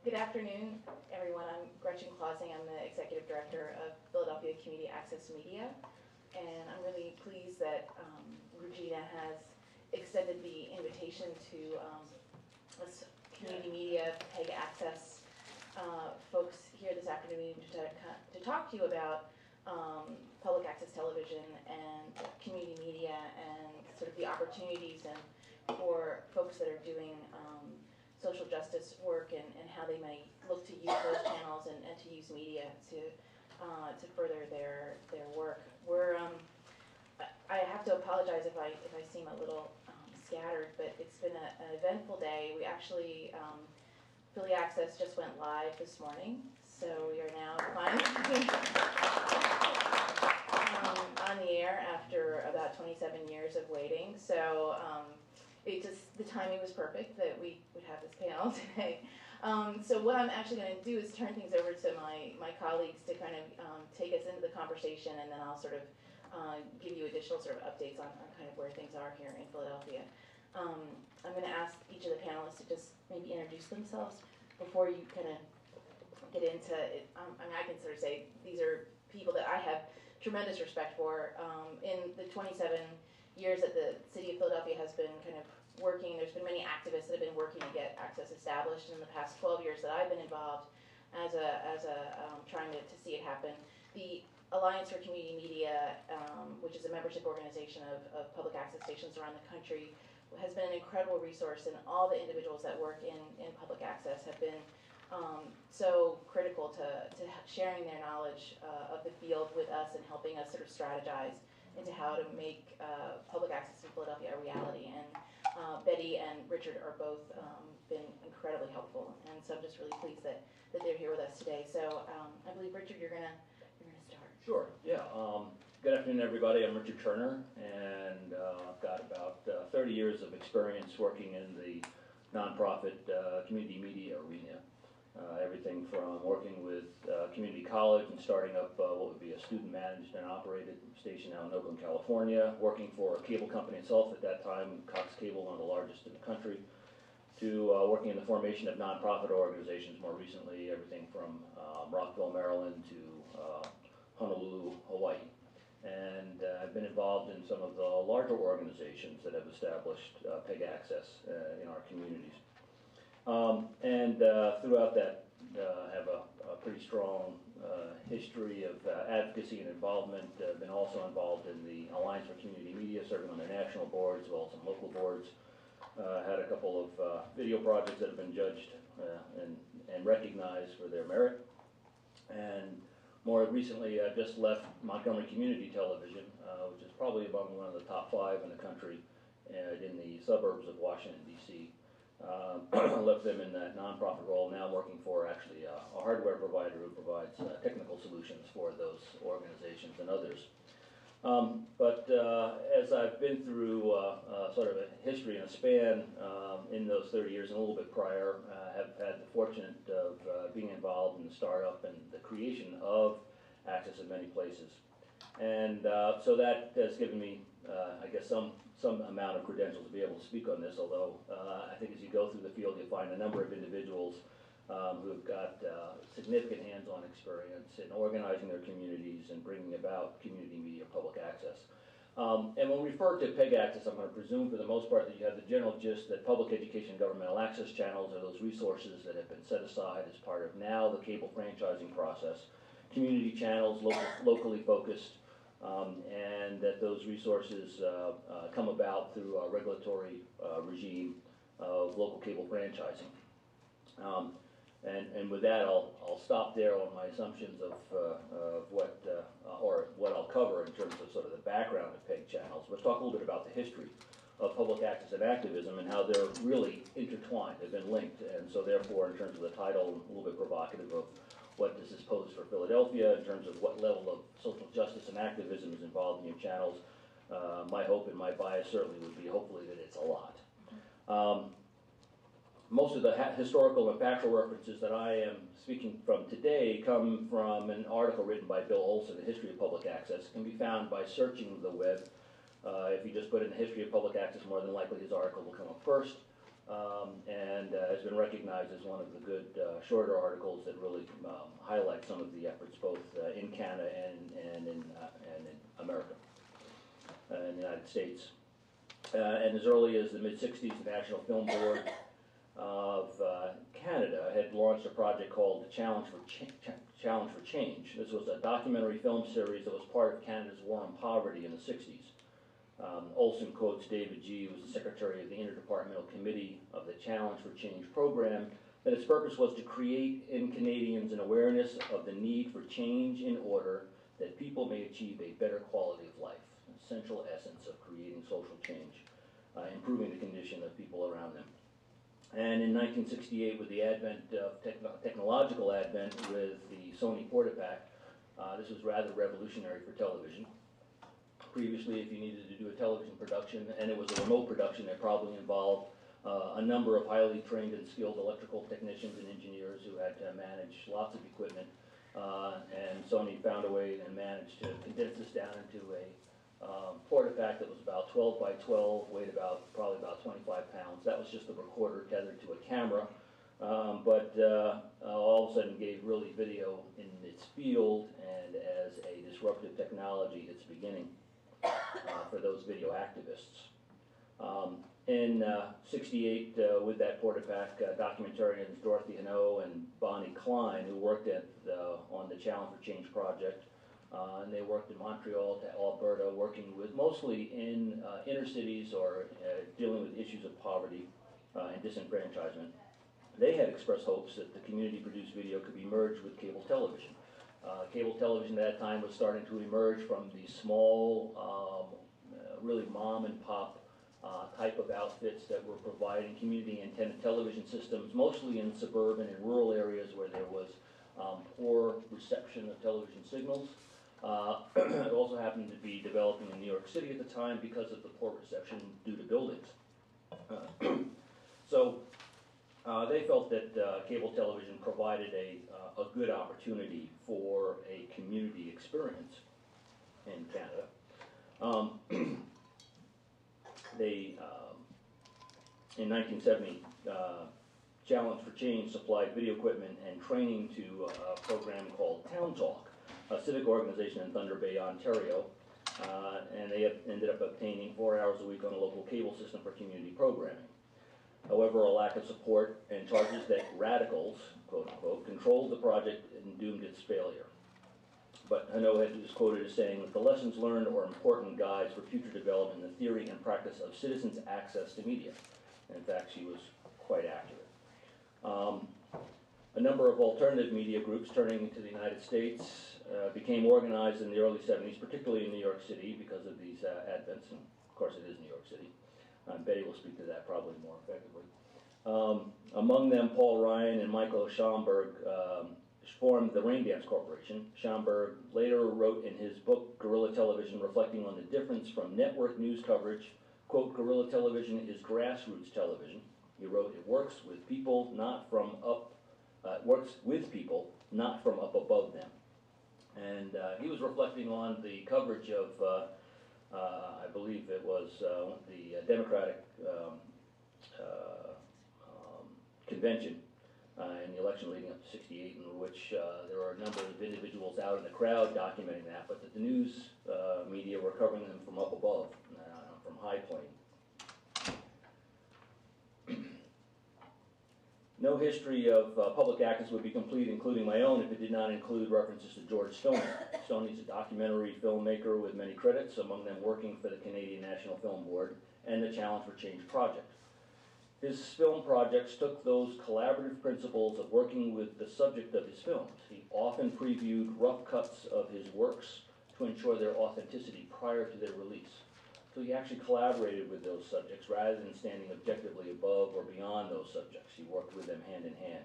Good afternoon, everyone. I'm Gretjen. I'm the Executive Director of Philadelphia Community Access Media, and I'm really pleased that Regina has extended the invitation to us community media, PEG Access folks here this afternoon to talk to you about public access television and community media and sort of the opportunities and for folks that are doing social justice work and how they may look to use those channels and to use media to further their work. I have to apologize if I seem a little scattered, but it's been an eventful day. We actually Philly Access just went live this morning, so we are now finally on the air after about 27 years of waiting. So the timing was perfect that we would have this panel today. So what I'm actually going to do is turn things over to my colleagues to kind of take us into the conversation, and then I'll sort of give you additional sort of updates on kind of where things are here in Philadelphia. I'm going to ask each of the panelists to just maybe introduce themselves before you kind of get into it. I mean, I can sort of say these are people that I have tremendous respect for. In the 27 years that the city of Philadelphia has been kind of working, there's been many activists that have been working to get access established. In the past 12 years that I've been involved as trying to see it happen, the Alliance for Community Media, which is a membership organization of public access stations around the country, has been an incredible resource, and all the individuals that work in public access have been so critical to sharing their knowledge of the field with us and helping us sort of strategize into how to make public access in Philadelphia a reality. And Betty and Richard are both been incredibly helpful, and so I'm just really pleased that they're here with us today. So I believe, Richard, you're gonna start. Sure, yeah. Good afternoon, everybody. I'm Richard Turner, and I've got about 30 years of experience working in the nonprofit community media arena. Everything from working with community college and starting up what would be a student-managed and operated station out in Oakland, California, working for a cable company itself at that time, Cox Cable, one of the largest in the country, to working in the formation of nonprofit organizations more recently, everything from Rockville, Maryland to Honolulu, Hawaii. And I've been involved in some of the larger organizations that have established PEG access in our communities. Throughout that, have a pretty strong history of advocacy and involvement. Been also involved in the Alliance for Community Media, serving on their national boards, as well as some local boards. Had a couple of video projects that have been judged and recognized for their merit. And more recently, I just left Montgomery Community Television, which is probably among one of the top 5 in the country, in the suburbs of Washington, D.C. Left them in that nonprofit role, now working for actually a hardware provider who provides technical solutions for those organizations and others. But as I've been through sort of a history and a span in those 30 years and a little bit prior, have had the fortune of being involved in the startup and the creation of access in many places. And so that has given me, I guess, some amount of credentials to be able to speak on this, although I think as you go through the field, you'll find a number of individuals who have got significant hands-on experience in organizing their communities and bringing about community media public access. And when we refer to PEG access, I'm going to presume for the most part that you have the general gist that public education governmental access channels are those resources that have been set aside as part of now the cable franchising process. Community channels, locally focused, and that those resources come about through a regulatory regime of local cable franchising. And with that, I'll stop there on my assumptions of what I'll cover in terms of sort of the background of PEG channels. Let's talk a little bit about the history of public access and activism and how they're really intertwined. They've been linked, and so therefore, in terms of the title, a little bit provocative of what does this pose for Philadelphia in terms of what level of social justice and activism is involved in your channels. My hope and my bias certainly would be hopefully that it's a lot. Most of the historical and factual references that I am speaking from today come from an article written by Bill Olson, The History of Public Access. It can be found by searching the web. If you just put in the history of public access, more than likely his article will come up first. and has been recognized as one of the good shorter articles that really highlight some of the efforts both in Canada and in America, in the United States. And as early as the mid-60s, the National Film Board of Canada had launched a project called the Challenge for Change. This was a documentary film series that was part of Canada's war on poverty in the 60s. Olson quotes David G., who was the secretary of the Interdepartmental Committee of the Challenge for Change program, that its purpose was to create in Canadians an awareness of the need for change in order that people may achieve a better quality of life, an essential essence of creating social change, improving the condition of people around them. And in 1968, with the advent of technological advent with the Sony Portapak, this was rather revolutionary for television. Previously, if you needed to do a television production, and it was a remote production, it probably involved a number of highly trained and skilled electrical technicians and engineers who had to manage lots of equipment. And Sony found a way and managed to condense this down into a Portapak that was about 12 by 12, weighed probably about 25 pounds. That was just a recorder tethered to a camera, but all of a sudden gave really video in its field and as a disruptive technology its beginning for those video activists. In '68, with that Portapak, documentarians Dorothy Hanaud and Bonnie Klein, who worked on the Challenge for Change project, and they worked in Montreal to Alberta, working with mostly in inner cities or dealing with issues of poverty and disenfranchisement. They had expressed hopes that the community-produced video could be merged with cable television. Cable television at that time was starting to emerge from the small, really mom-and-pop type of outfits that were providing community antenna television systems, mostly in suburban and rural areas where there was poor reception of television signals. It also happened to be developing in New York City at the time because of the poor reception due to buildings. So they felt that cable television provided a good opportunity for a community experience in Canada. In 1970, Challenge for Change supplied video equipment and training to a program called Town Talk, a civic organization in Thunder Bay, Ontario, and they ended up obtaining 4 hours a week on a local cable system for community programming. However, a lack of support and charges that radicals, quote unquote, controlled the project and doomed its failure. But Hanaud is quoted as saying that the lessons learned are important guides for future development in the theory and practice of citizens' access to media. And in fact, she was quite accurate. A number of alternative media groups turning to the United States became organized in the early 70s, particularly in New York City because of these advents, and of course it is New York City. Betty will speak to that probably more effectively. Among them, Paul Ryan and Michael Schomburg formed the Raindance Corporation. Schomburg later wrote in his book, Guerrilla Television, reflecting on the difference from network news coverage, quote, guerrilla television is grassroots television. He wrote, it works with people, not from up, works with people, not from up above them. And he was reflecting on the coverage of I believe it was the Democratic convention in the election leading up to '68, in which there were a number of individuals out in the crowd documenting that, but that the news media were covering them from up above, from high plane. No history of public access would be complete, including my own, if it did not include references to George Stoney. Stoney's a documentary filmmaker with many credits, among them working for the Canadian National Film Board and the Challenge for Change project. His film projects took those collaborative principles of working with the subject of his films. He often previewed rough cuts of his works to ensure their authenticity prior to their release. So he actually collaborated with those subjects rather than standing objectively above or beyond those subjects. He worked with them hand in hand.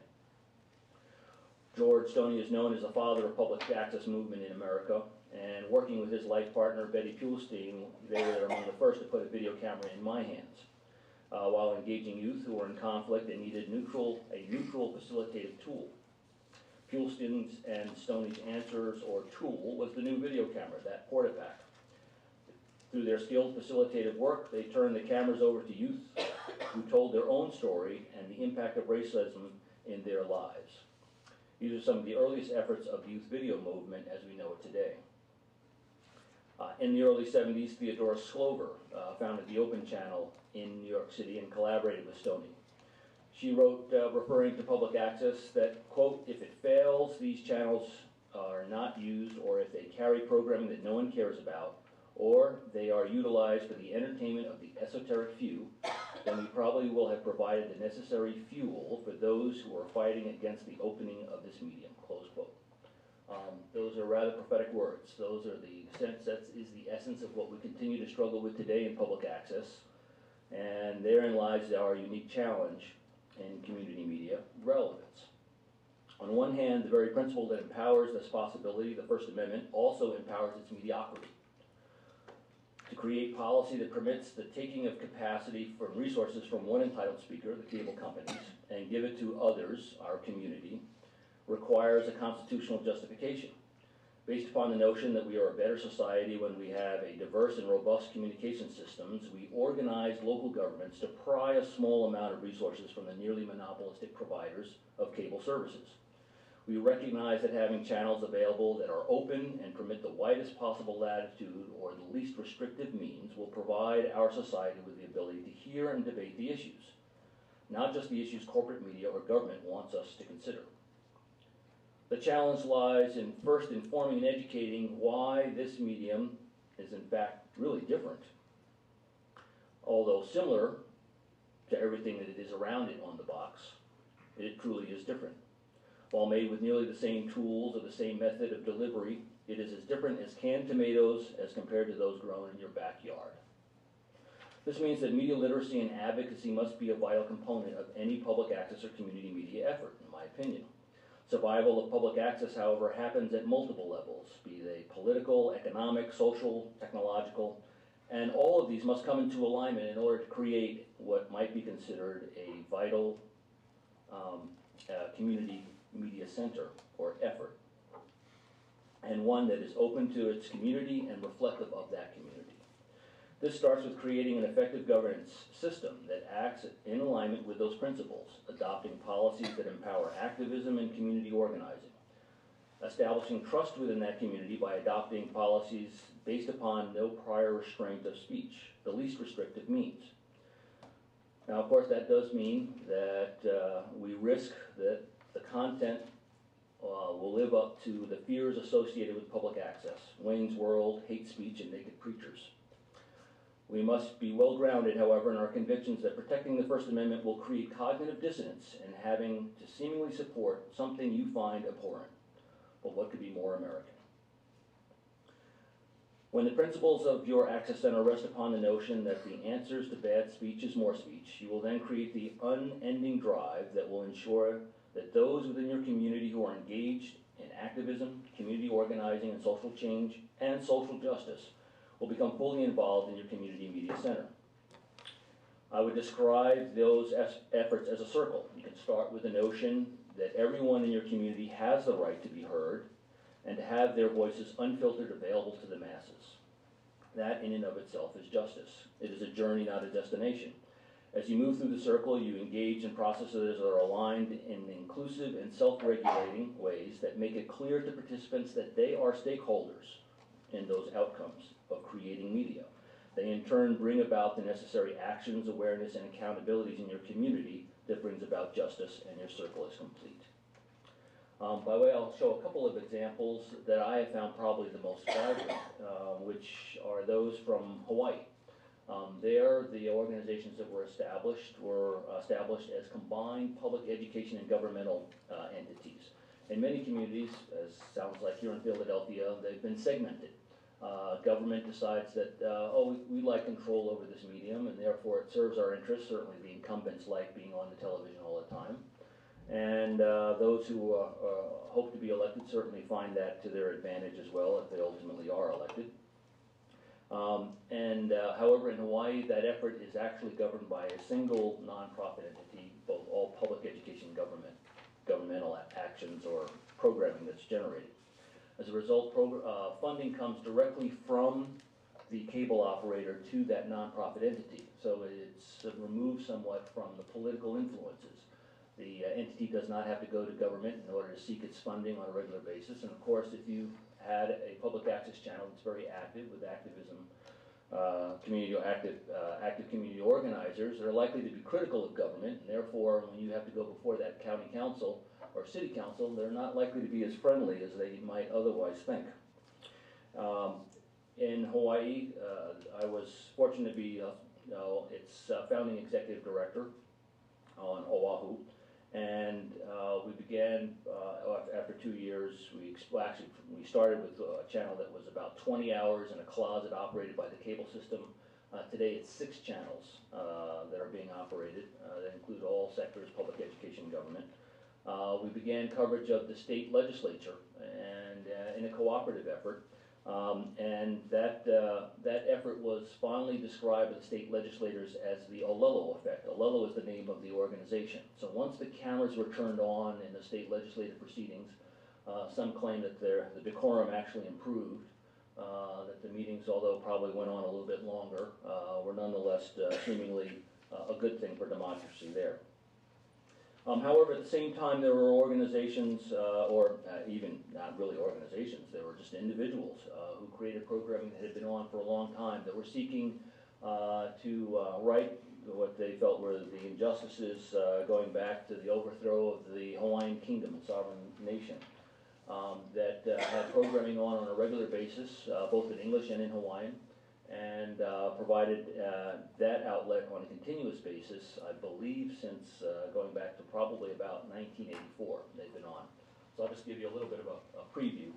George Stoney is known as the father of public access movement in America, and working with his life partner, Betty Pulstein, they were among the first to put a video camera in my hands, while engaging youth who were in conflict and needed a neutral facilitative tool. Pulstein's and Stoney's answers or tool was the new video camera, that Portapak. Through their skilled facilitative work, they turned the cameras over to youth who told their own story and the impact of racism in their lives. These are some of the earliest efforts of the youth video movement as we know it today. In the early 70s, Theodora Slover founded the Open Channel in New York City and collaborated with Stoney. She wrote, referring to public access, that, quote, if it fails, these channels are not used, or if they carry programming that no one cares about, or they are utilized for the entertainment of the esoteric few, then we probably will have provided the necessary fuel for those who are fighting against the opening of this medium, close quote. Those are rather prophetic words. Those are that is the essence of what we continue to struggle with today in public access, and therein lies our unique challenge in community media relevance. On one hand, the very principle that empowers this possibility, the First Amendment, also empowers its mediocrity. To create policy that permits the taking of capacity from resources from one entitled speaker, the cable companies, and give it to others, our community, requires a constitutional justification. Based upon the notion that we are a better society when we have a diverse and robust communication systems, we organize local governments to pry a small amount of resources from the nearly monopolistic providers of cable services. We recognize that having channels available that are open and permit the widest possible latitude or the least restrictive means will provide our society with the ability to hear and debate the issues, not just the issues corporate media or government wants us to consider. The challenge lies in first informing and educating why this medium is in fact really different, although similar to everything that it is around it on the box. It truly is different. While made with nearly the same tools or the same method of delivery, it is as different as canned tomatoes as compared to those grown in your backyard. This means that media literacy and advocacy must be a vital component of any public access or community media effort, in my opinion. Survival of public access, however, happens at multiple levels, be they political, economic, social, technological, and all of these must come into alignment in order to create what might be considered a vital community media center or effort, and one that is open to its community and reflective of that community. This starts with creating an effective governance system that acts in alignment with those principles, adopting policies that empower activism and community organizing, establishing trust within that community by adopting policies based upon no prior restraint of speech, the least restrictive means. Now, of course, that does mean that we risk that the content will live up to the fears associated with public access, Wayne's World, hate speech, and naked preachers. We must be well grounded, however, in our convictions that protecting the First Amendment will create cognitive dissonance in having to seemingly support something you find abhorrent. But what could be more American? When the principles of your Access Center rest upon the notion that the answers to bad speech is more speech, you will then create the unending drive that will ensure that those within your community who are engaged in activism, community organizing, and social change, and social justice will become fully involved in your community media center. I would describe those efforts as a circle. You can start with the notion that everyone in your community has the right to be heard and to have their voices unfiltered available to the masses. That in and of itself is justice. It is a journey, not a destination. As you move through the circle, you engage in processes that are aligned in inclusive and self-regulating ways that make it clear to participants that they are stakeholders in those outcomes of creating media. They in turn bring about the necessary actions, awareness, and accountabilities in your community that brings about justice, and your circle is complete. By the way, I'll show a couple of examples that I have found probably the most vibrant, which are those from Hawaii. There, the organizations that were established as combined public education and governmental entities. In many communities, as sounds like here in Philadelphia, they've been segmented. Government decides that, we like control over this medium, and therefore it serves our interests. Certainly the incumbents like being on the television all the time. And those who hope to be elected certainly find that to their advantage as well if they ultimately are elected. However, in Hawaii, that effort is actually governed by a single nonprofit entity, both all public education governmental actions or programming that's generated. As a result, funding comes directly from the cable operator to that nonprofit entity. So it's removed somewhat from the political influences. The entity does not have to go to government in order to seek its funding on a regular basis. And of course, if you had a public access channel that's very active with activism, active community organizers, they're likely to be critical of government, and therefore when you have to go before that county council or city council, they're not likely to be as friendly as they might otherwise think. In Hawaii, I was fortunate to be its founding executive director on Oahu, and we began after 2 years. We started with a channel that was about 20 hours in a closet operated by the cable system. Today it's 6 channels that are being operated that include all sectors, public education, and government. We began coverage of the state legislature and in a cooperative effort. And that effort was fondly described by the state legislators as the Olelo effect. Olelo is the name of the organization. So once the cameras were turned on in the state legislative proceedings, some claim that the decorum actually improved, that the meetings, although probably went on a little bit longer, were nonetheless seemingly a good thing for democracy there. However, at the same time, there were organizations, or even not really organizations, there were just individuals who created programming that had been on for a long time that were seeking to right what they felt were the injustices going back to the overthrow of the Hawaiian kingdom and sovereign nation. That had programming on a regular basis, both in English and in Hawaiian, and provided that outlet on a continuous basis, I believe, since going back to probably about 1984 they've been on. So I'll just give you a little bit of a preview.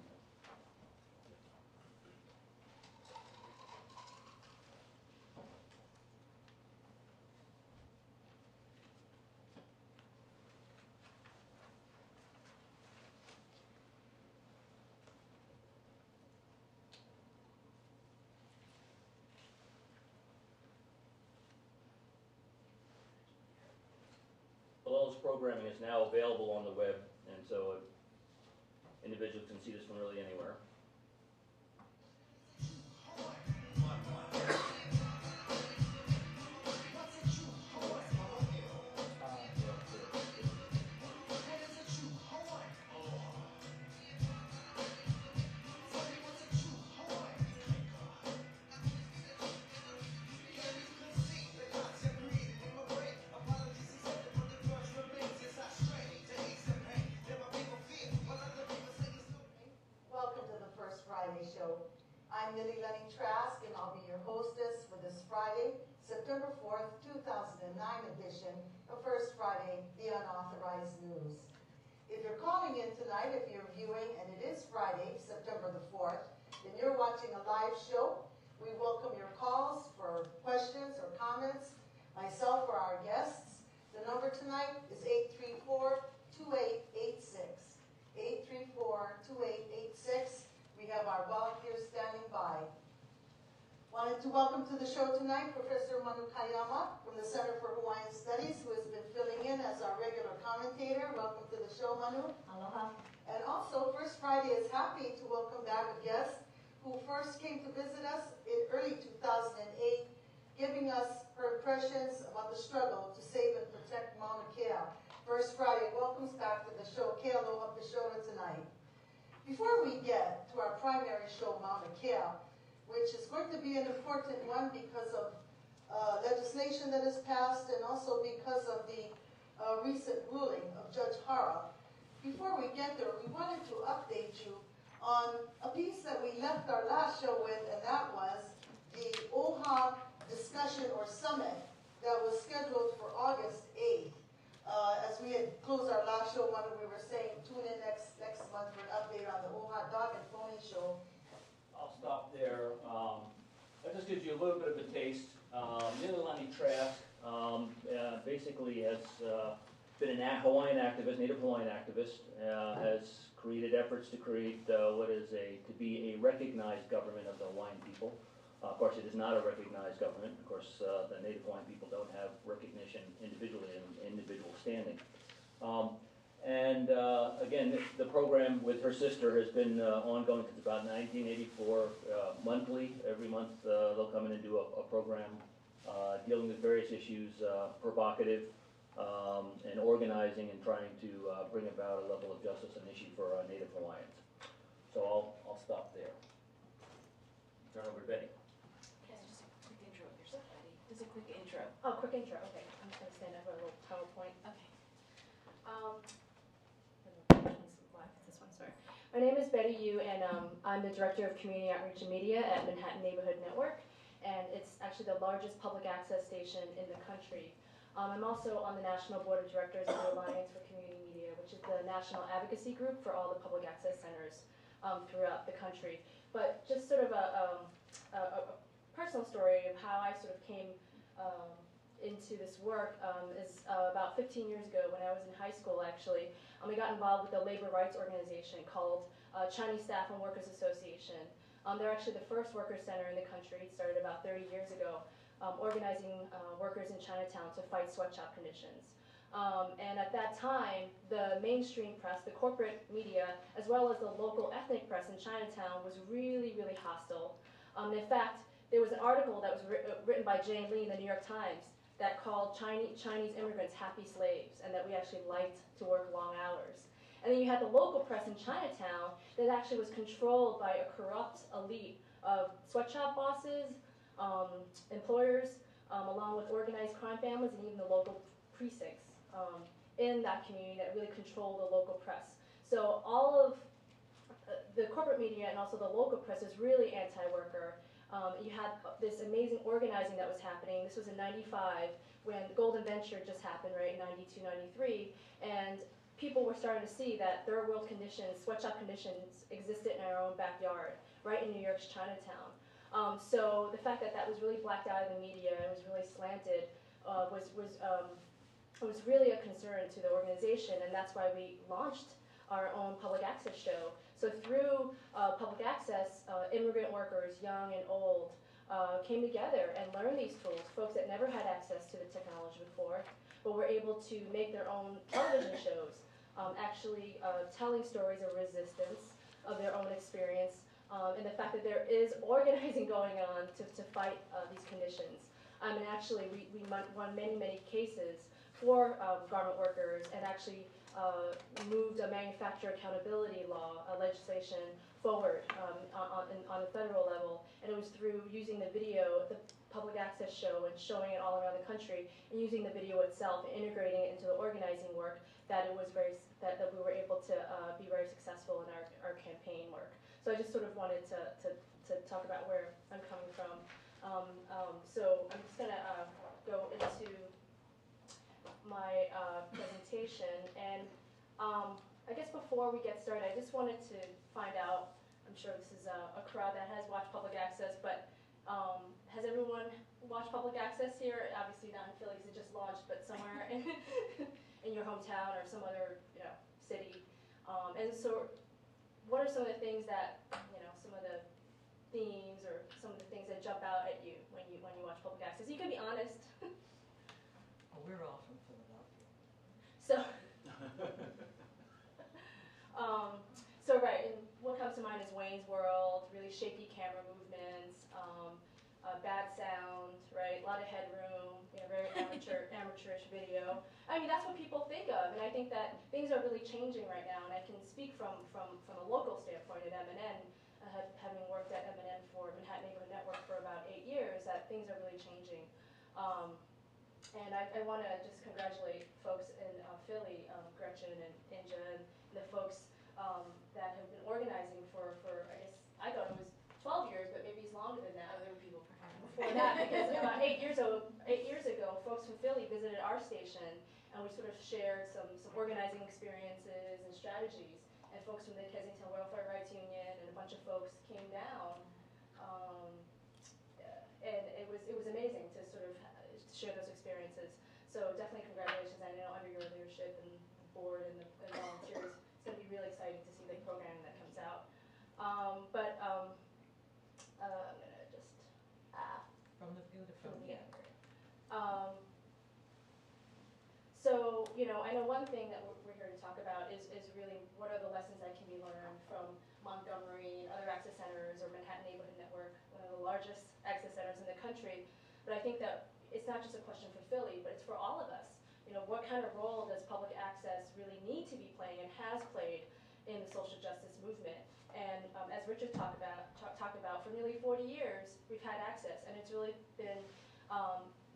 Lulz programming is now available on the web, and so individuals can see this from really anywhere. I'm Trask, and I'll be your hostess for this Friday, September 4th, 2009 edition of First Friday, the Unauthorized News. If you're calling in tonight, if you're viewing, and it is Friday, September the 4th, and you're watching a live show, we welcome your calls for questions or comments, myself or our guests. The number tonight is 834-2886. 834-2886. We have our volunteers standing by. Wanted to welcome to the show tonight Professor Manu Kayama from the Center for Hawaiian Studies, who has been filling in as our regular commentator. Welcome to the show, Manu. Aloha. And also, First Friday is happy to welcome back a guest who first came to visit us in early 2008, giving us her impressions about the struggle to save and protect Mauna Kea. First Friday welcomes back to the show Ke Aloha Peshona tonight. Before we get to our primary show, Mauna Kea, which is going to be an important one because of legislation that has passed and also because of the recent ruling of Judge Hara, before we get there, we wanted to update you on a piece that we left our last show with, and that was the OHA discussion or summit that was scheduled for August 8th. As we had closed our last show, when we were saying tune in next month for an update on the OHA Dog and Pony show. I'll stop there. That just gives you a little bit of a taste. Nililani Trask basically has been a Hawaiian activist, Native Hawaiian activist, has created efforts to create what is to be a recognized government of the Hawaiian people. Of course, it is not a recognized government. Of course, the Native Hawaiian people don't have recognition individually in individual standing. And again, the program with her sister has been ongoing since about 1984, monthly. Every month they'll come in and do a program dealing with various issues, provocative, and organizing and trying to bring about a level of justice and issue for Native Hawaiians. So I'll stop there. Turn over to Betty. Okay, just a quick intro of yourself, Betty. Just a quick intro. Oh, quick intro, okay. I'm just gonna stand up for a little PowerPoint. Okay. This one, sorry. My name is Betty Yu, and I'm the Director of Community Outreach and Media at Manhattan Neighborhood Network, and it's actually the largest public access station in the country. I'm also on the National Board of Directors of the Alliance for Community Media, which is the national advocacy group for all the public access centers throughout the country. But just sort of a personal story of how I sort of came into this work is about 15 years ago when I was in high school, actually. I got involved with a labor rights organization called Chinese Staff and Workers Association. They're actually the first workers center in the country. It started about 30 years ago, organizing workers in Chinatown to fight sweatshop conditions. And at that time, the mainstream press, the corporate media, as well as the local ethnic press in Chinatown was really, really hostile. In fact, there was an article that was written by Jane Lee in the New York Times that called Chinese immigrants happy slaves, and that we actually liked to work long hours. And then you had the local press in Chinatown that actually was controlled by a corrupt elite of sweatshop bosses, employers, along with organized crime families, and even the local precincts in that community that really controlled the local press. So all of the corporate media and also the local press is really anti-worker. You had this amazing organizing that was happening. This was in 95 when Golden Venture just happened, right, in 92, 93. And people were starting to see that third world conditions, sweatshop conditions, existed in our own backyard, right in New York's Chinatown. So the fact that that was really blacked out of the media and was really slanted was really a concern to the organization, and that's why we launched our own public access show. So through public access, immigrant workers, young and old, came together and learned these tools, folks that never had access to the technology before, but were able to make their own television shows, actually telling stories of resistance, of their own experience, and the fact that there is organizing going on to fight these conditions. And actually, we won many, many cases for garment workers, and actually moved a manufacturer accountability law legislation forward on a federal level. And it was through using the video, the public access show, and showing it all around the country, and using the video itself and integrating it into the organizing work that it was that we were able to be very successful in our campaign work. So I just sort of wanted to talk about where I'm coming from. So I'm just gonna go into my presentation, and I guess before we get started, I just wanted to find out, I'm sure this is a crowd that has watched public access, but has everyone watched public access here? Obviously not in Philly because it just launched, but somewhere in your hometown or some other city. And so what are some of the things that, some of the themes or some of the things that jump out at you when you watch public access? You can be honest. Well, we're all from Philadelphia. So right, and what comes to mind is Wayne's World, really shaky camera movements, bad sound, right? A lot of headroom, very amateurish video. I mean, that's what people think of, and I think that things are really changing right now. And I can speak from a local standpoint at MNN, having worked at MNN for Manhattan Neighborhood Network for about 8 years, that things are really changing. And I want to just congratulate folks in Philly, Gretjen and Inja, and the folks that have been organizing for I thought it was 12 years, but maybe it's longer than that. Other people Before that, because about 8 years ago, folks from Philly visited our station, and we sort of shared some organizing experiences and strategies. And folks from the Kensington Welfare Rights Union and a bunch of folks came down, and it was amazing to sort of share those experiences. So definitely congratulations. I know under your leadership and the board and the volunteers, it's going to be really exciting to see the programming that comes out. I'm going to just From the beautiful. yeah. So I know one thing that we're here to talk talk about is really what are the lessons that can be learned from Montgomery and other access centers or Manhattan Neighborhood Network, one of the largest access centers in the country. But I think that it's not just a question for Philly, but it's for all of us. You know, what kind of role does public access really need to be playing and has played in the social justice movement? And as Richard talked about, for nearly 40 years, we've had access, and it's really been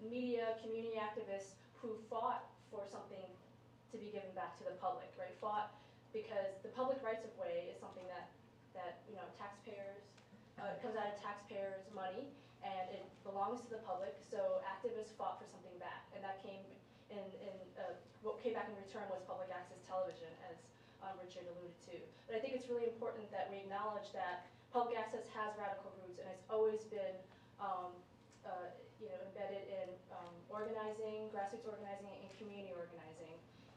media, community activists who fought for something to be given back to the public, right? Fought because the public rights of way is something that you know, taxpayers, it comes out of taxpayers' money, and it belongs to the public. So activists fought for something back, and that came what came back in return was public access television, as Richard alluded to. But I think it's really important that we acknowledge that public access has radical roots, and it's always been you know, embedded in organizing, grassroots organizing, and community organizing.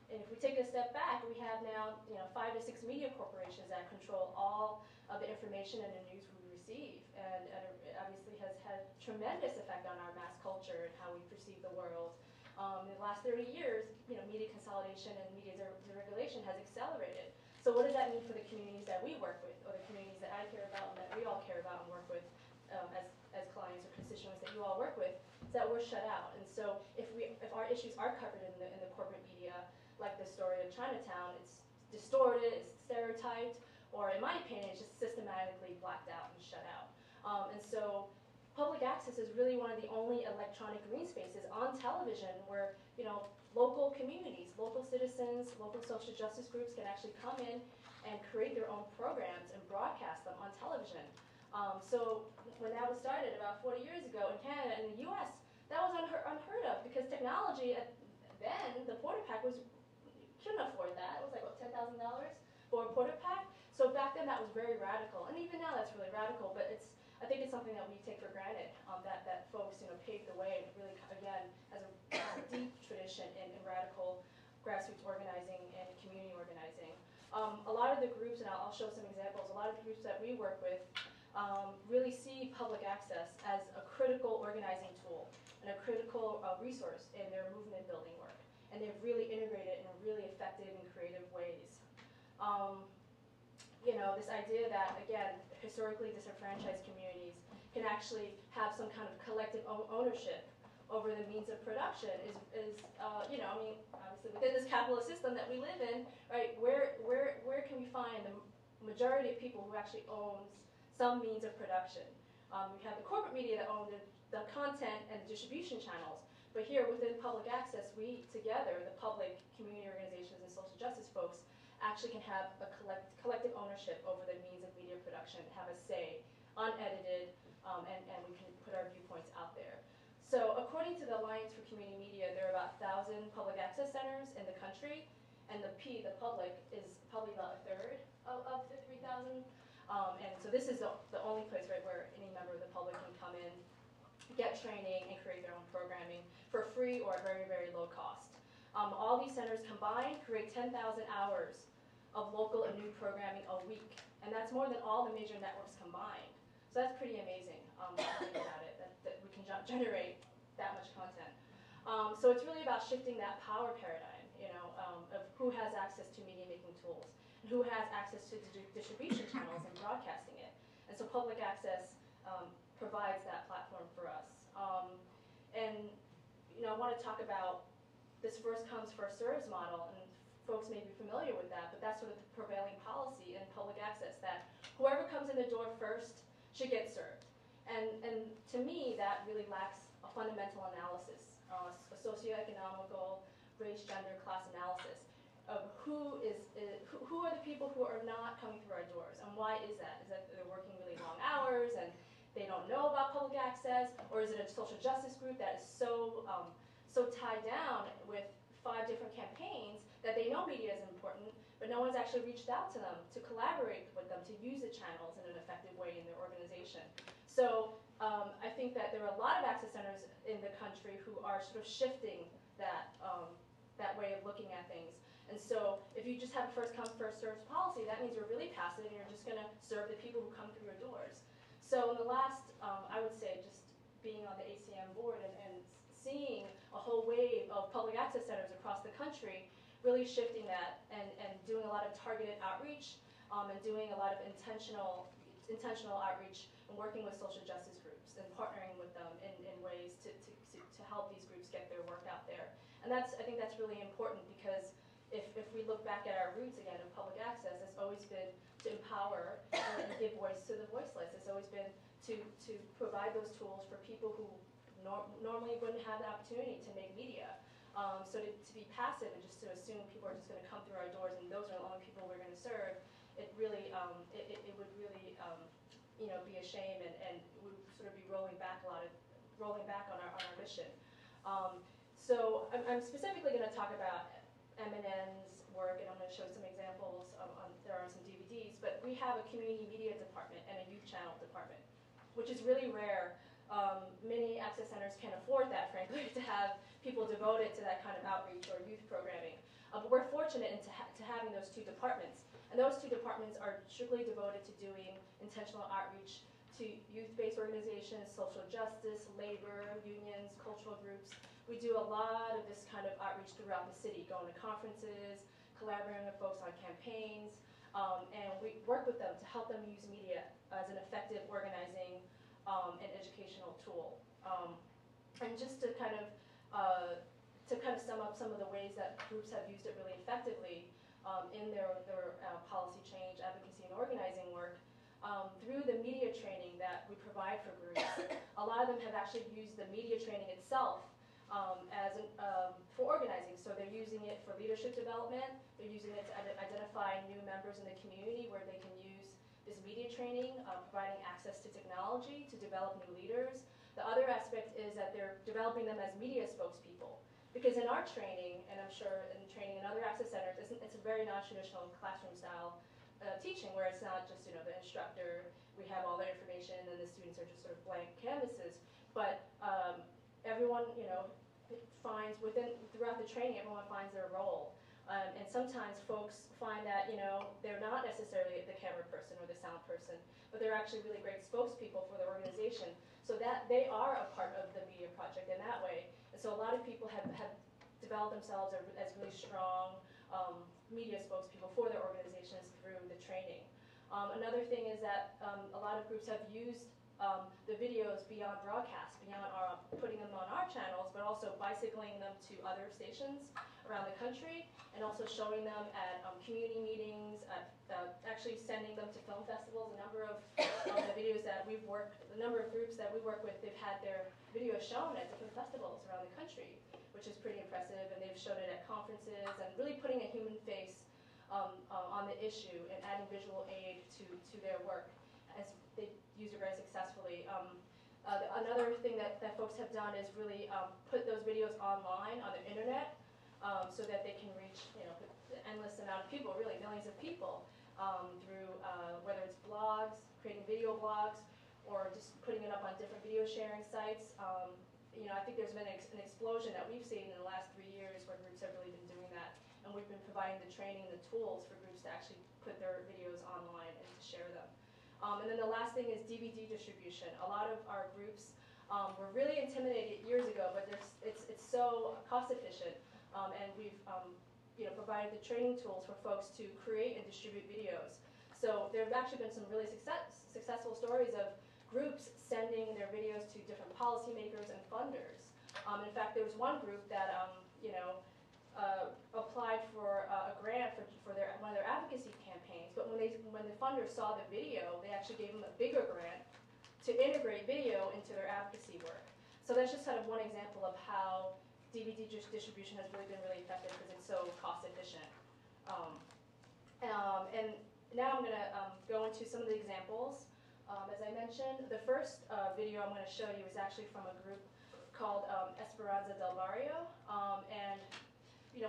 And if we take a step back, we have now, you know, 5 to 6 media corporations that control all of the information and the news we receive, and it obviously has had tremendous effect on our mass culture and how we perceive the world. In the last 30 years, you know, media consolidation and media deregulation has accelerated. So what does that mean for the communities that we work with, or the communities that I care about and that we all care about and work with as clients or constituents that you all work with? Is that we're shut out. And so if our issues are covered in the corporate media, like the story of Chinatown, it's distorted, it's stereotyped, or in my opinion, it's just systematically blacked out and shut out. And so public access is really one of the only electronic green spaces on television where, you know, local communities, local citizens, local social justice groups can actually come in and create their own programs and broadcast them on television. So when that was started about 40 years ago in Canada and the US, that was unheard of, because technology then, the Porter Pack couldn't afford that. It was like, what, $10,000 for a Porter Pack? So back then that was very radical, and even now that's really radical, but I think it's something that we take for granted, that folks, you know, paved the way, and really, again, has a deep tradition in radical grassroots organizing and community organizing. A lot of the groups, and I'll show some examples, a lot of the groups that we work with really see public access as a critical organizing tool and a critical resource in their movement building work. And they've really integrated it in really effective and creative ways. You know, this idea that, again, historically disenfranchised communities can actually have some kind of collective ownership over the means of production is you know, I mean, obviously within this capitalist system that we live in, right, where can we find the majority of people who actually owns some means of production? We have the corporate media that own the content and the distribution channels, but here within public access, we together, the public, community organizations, and social justice folks, actually can have a collective ownership over the means of media production, have a say, unedited, and we can put our viewpoints out there. So according to the Alliance for Community Media, there are about 1,000 public access centers in the country, and the public, is probably about a third of the 3,000. And so this is the only place, right, where any member of the public can come in, get training, and create their own programming for free or at very, very low cost. All these centers combined create 10,000 hours of local and new programming a week, and that's more than all the major networks combined. So that's pretty amazing when you think about it, that we can generate that much content. So it's really about shifting that power paradigm, you know, of who has access to media making tools, and who has access to distribution channels and broadcasting it. And so public access provides that platform for us. And you know, I want to talk about this first comes, first serves model, and folks may be familiar with that, but that's sort of the prevailing policy in public access, that whoever comes in the door first should get served. And to me, that really lacks a fundamental analysis, a socioeconomical, race, gender, class analysis of who are the people who are not coming through our doors, and why is that? Is that they're working really long hours and they don't know about public access, or is it a social justice group that is so tied down with 5 different campaigns that they know media is important, but no one's actually reached out to them to collaborate with them to use the channels in an effective way in their organization. So I think that there are a lot of access centers in the country who are sort of shifting that way of looking at things. And so if you just have a first come, first served policy, that means you're really passive and you're just going to serve the people who come through your doors. So in the last, I would say, just being on the ACM board and seeing a whole wave of public access centers across the country, really shifting that and doing a lot of targeted outreach and doing a lot of intentional outreach and working with social justice groups and partnering with them in ways to help these groups get their work out there. And I think that's really important, because if we look back at our roots again of public access, it's always been to empower and give voice to the voiceless. It's always been to provide those tools for people who normally wouldn't have the opportunity to make media. So to be passive and just to assume people are just going to come through our doors and those are the only people we're going to serve, it really it would really be a shame, and would sort of be rolling back on our mission. So I'm specifically going to talk about M&N's work, and I'm going to show some examples. There are some DVDs, but we have a community media department and a youth channel department, which is really rare. Many access centers can't afford that, frankly, to have people devoted to that kind of outreach or youth programming. But we're fortunate into having those two departments. And those two departments are strictly devoted to doing intentional outreach to youth-based organizations, social justice, labor, unions, cultural groups. We do a lot of this kind of outreach throughout the city, going to conferences, collaborating with folks on campaigns, and we work with them to help them use media as an effective organizing and educational tool. And just to kind of sum up some of the ways that groups have used it really effectively in their policy change, advocacy, and organizing work, through the media training that we provide for groups, a lot of them have actually used the media training itself for organizing. So they're using it for leadership development. They're using it to identify new members in the community where they can use this media training, providing access to technology to develop new leaders. The other aspect is that they're developing them as media spokespeople. Because in our training, and I'm sure in training in other access centers, it's a very non-traditional classroom style teaching, where it's not just the instructor, we have all the information, and the students are just sort of blank canvases. But everyone, finds throughout the training, everyone finds their role. And sometimes folks find that they're not necessarily the camera person or the sound person, but they're actually really great spokespeople for the organization, so that they are a part of the media project in that way. And so a lot of people have developed themselves as really strong media spokespeople for their organizations through the training. Another thing is that a lot of groups have used the videos beyond broadcast, beyond putting them on our channels, but also bicycling them to other stations around the country, and also showing them at community meetings, actually sending them to film festivals. A number of the number of groups that we work with, they've had their videos shown at different festivals around the country, which is pretty impressive, and they've shown it at conferences, and really putting a human face on the issue and adding visual aid to their work, as they use it very successfully. Another thing that folks have done is really put those videos online on the internet, so that they can reach the endless amount of people, really millions of people, through whether it's blogs, creating video blogs, or just putting it up on different video sharing sites. I think there's been an explosion that we've seen in the last 3 years where groups have really been doing that, and we've been providing the training and the tools for groups to actually put their videos online and to share them. And then the last thing is DVD distribution. A lot of our groups were really intimidated years ago, but it's so cost efficient, and we've provided the training tools for folks to create and distribute videos. So there have actually been some really successful stories of groups sending their videos to different policymakers and funders. In fact, there was one group that applied for a grant for one of their advocacy campaigns, but when the funders saw the video, they actually gave them a bigger grant to integrate video into their advocacy work. So that's just kind of one example of how DVD distribution has really been really effective, because it's so cost efficient. And now I'm going to go into some of the examples. As I mentioned, the first video I'm going to show you is actually from a group called Esperanza del Barrio. And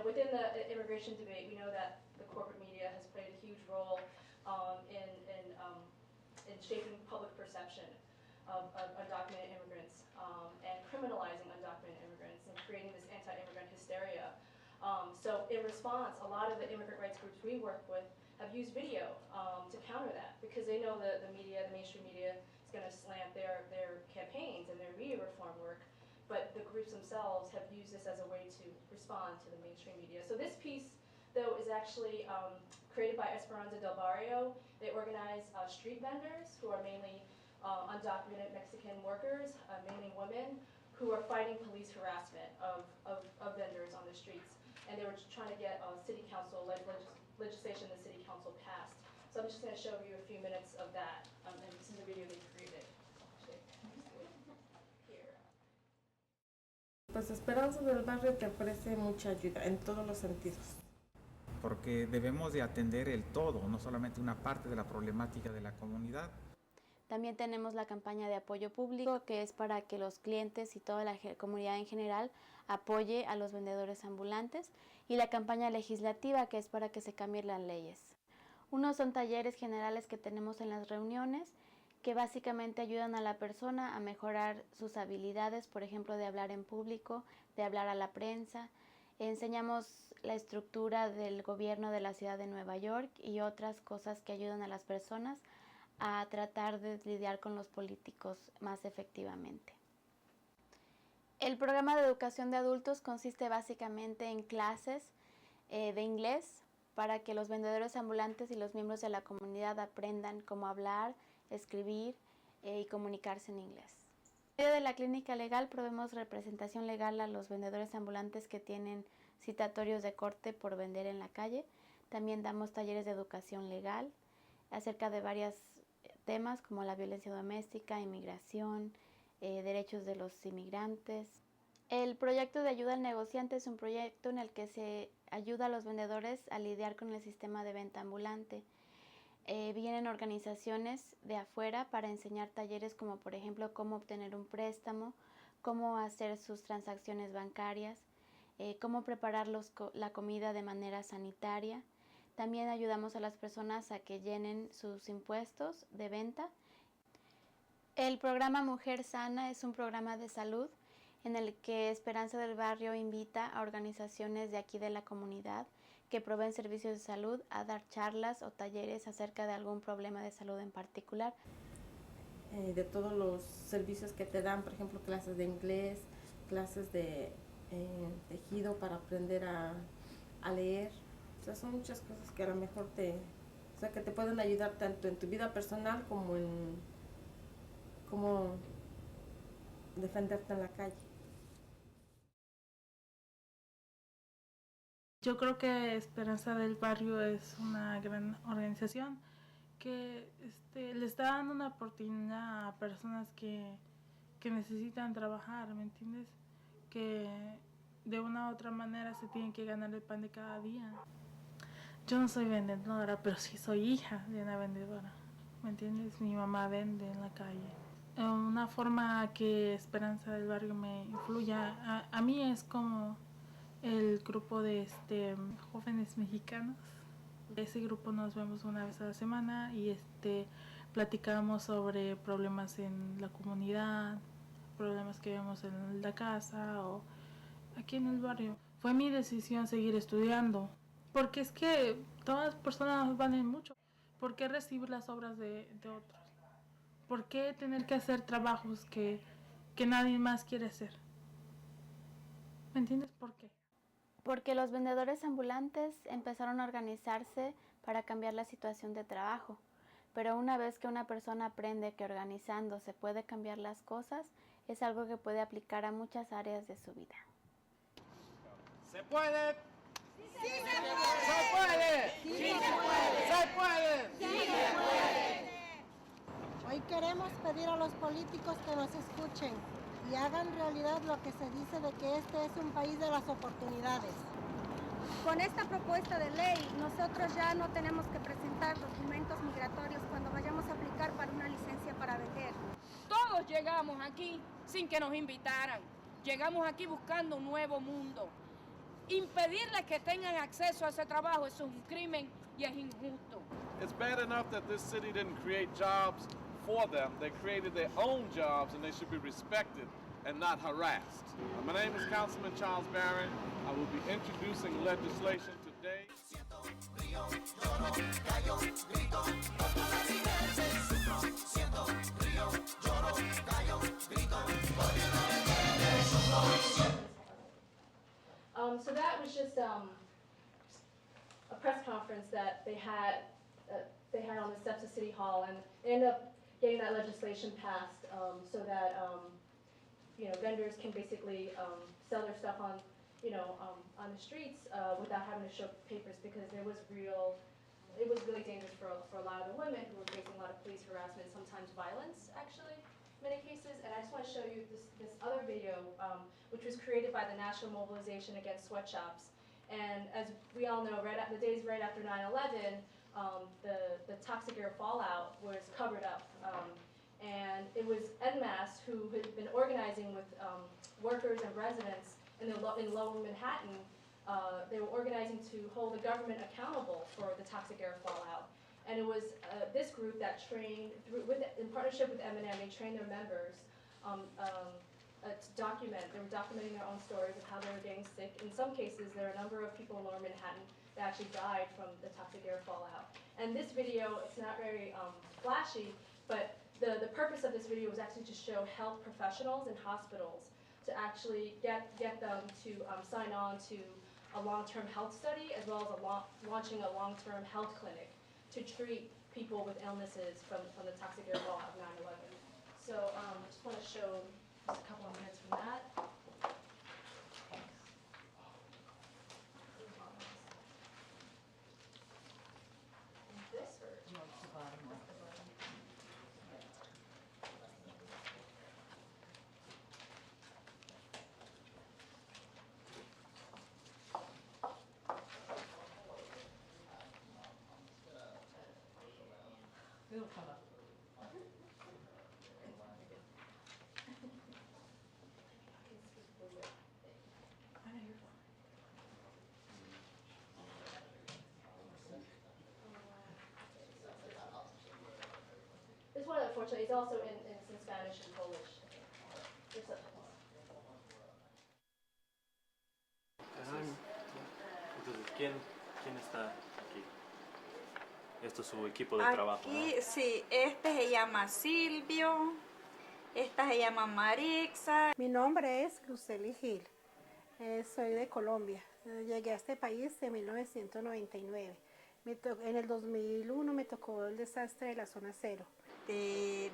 within the immigration debate, we know that the corporate media has played a huge role in shaping public perception of undocumented immigrants, and criminalizing undocumented immigrants, and creating this anti-immigrant hysteria. So in response, a lot of the immigrant rights groups we work with have used video to counter that, because they know that the mainstream media is going to slant their campaigns and their media reform work, but the groups themselves have used this as a way to respond to the mainstream media. So this piece though, is actually created by Esperanza del Barrio. They organize street vendors who are mainly undocumented Mexican workers, mainly women, who are fighting police harassment of vendors on the streets. And they were trying to get city council legislation the city council passed. So I'm just going to show you a few minutes of that, and this is a video they created. Pues Esperanza del Barrio te ofrece mucha ayuda en todos los sentidos. Porque debemos de atender el todo, no solamente una parte de la problemática de la comunidad. También tenemos la campaña de apoyo público, que es para que los clientes y toda la comunidad en general apoye a los vendedores ambulantes, y la campaña legislativa, que es para que se cambien las leyes. Unos son talleres generales que tenemos en las reuniones, que básicamente ayudan a la persona a mejorar sus habilidades, por ejemplo, de hablar en público, de hablar a la prensa. Enseñamos la estructura del gobierno de la ciudad de Nueva York y otras cosas que ayudan a las personas a tratar de lidiar con los políticos más efectivamente. El programa de educación de adultos consiste básicamente en clases de inglés para que los vendedores ambulantes y los miembros de la comunidad aprendan cómo hablar, escribir y comunicarse en inglés. En medio de la clínica legal proveemos representación legal a los vendedores ambulantes que tienen citatorios de corte por vender en la calle. También damos talleres de educación legal acerca de varios temas como la violencia doméstica, inmigración, derechos de los inmigrantes. El proyecto de ayuda al negociante es un proyecto en el que se ayuda a los vendedores a lidiar con el sistema de venta ambulante. Vienen organizaciones de afuera para enseñar talleres como por ejemplo cómo obtener un préstamo, cómo hacer sus transacciones bancarias, cómo preparar la comida de manera sanitaria. También ayudamos a las personas a que llenen sus impuestos de venta. El programa Mujer Sana es un programa de salud en el que Esperanza del Barrio invita a organizaciones de aquí de la comunidad que proveen servicios de salud a dar charlas o talleres acerca de algún problema de salud en particular. De todos los servicios que te dan, por ejemplo, clases de inglés, clases de tejido para aprender a leer. O sea, son muchas cosas que a lo mejor que te pueden ayudar tanto en tu vida personal como en cómo defenderte en la calle. Yo creo que Esperanza del Barrio es una gran organización que le está dando una oportunidad a personas que necesitan trabajar, ¿me entiendes? Que de una u otra manera se tienen que ganar el pan de cada día. Yo no soy vendedora, pero sí soy hija de una vendedora, ¿me entiendes? Mi mamá vende en la calle. Una forma que Esperanza del Barrio me influya a mí es como el grupo de jóvenes mexicanos. Ese grupo nos vemos una vez a la semana y platicamos sobre problemas en la comunidad, problemas que vemos en la casa o aquí en el barrio. Fue mi decisión seguir estudiando, porque es que todas las personas valen mucho. ¿Por qué recibir las obras de otros? ¿Por qué tener que hacer trabajos que nadie más quiere hacer? ¿Me entiendes por qué? Porque los vendedores ambulantes empezaron a organizarse para cambiar la situación de trabajo. Pero una vez que una persona aprende que organizando se puede cambiar las cosas, es algo que puede aplicar a muchas áreas de su vida. ¿Se puede? ¡Sí se puede! ¿Se puede? ¡Sí se puede! ¿Se puede? ¡Sí se puede! Hoy queremos pedir a los políticos que nos escuchen y hagan realidad lo que se dice de que este es un país de las oportunidades. Con esta propuesta de ley, nosotros ya no tenemos que presentar documentos migratorios cuando vayamos a aplicar para una licencia para vender. Todos llegamos aquí sin que nos invitaran. Llegamos aquí buscando un nuevo mundo. Impedirles que tengan acceso a ese trabajo es un crimen y es injusto. It's bad enough that this city didn't create jobs for them. They created their own jobs and they should be respected and not harassed. My name is Councilman Charles Barron. I will be introducing legislation today. So that was just a press conference that they had on the steps of City Hall, and they ended up getting that legislation passed so that vendors can basically sell their stuff on on the streets without having to show papers, because it was really dangerous for a lot of the women who were facing a lot of police harassment, sometimes violence, actually, in many cases. And I just want to show you this other video, which was created by the National Mobilization Against Sweatshops. And as we all know, the days right after 9/11, the toxic air fallout was covered up. And it was NMAS who had been organizing with workers and residents in lower Manhattan. They were organizing to hold the government accountable for the toxic air fallout. And it was this group that trained, in partnership with M&M, they trained their members to document. They were documenting their own stories of how they were getting sick. In some cases, there are a number of people in lower Manhattan that actually died from the toxic air fallout. And this video, it's not very flashy, but the purpose of this video was actually to show health professionals and hospitals to actually get them to sign on to a long-term health study, as well as launching a long-term health clinic to treat people with illnesses from the toxic air fallout of 9/11. So I just want to show just a couple of minutes from that. It'll come up. This one, unfortunately, is also in Spanish and Polish. Entonces, ¿quién está aquí? ¿Esto es su equipo de trabajo? Aquí, ¿no? Sí, este se llama Silvio, esta se llama Marixa. Mi nombre es Lucely Gil, soy de Colombia. Llegué a este país en 1999. En el 2001 me tocó el desastre de la zona cero.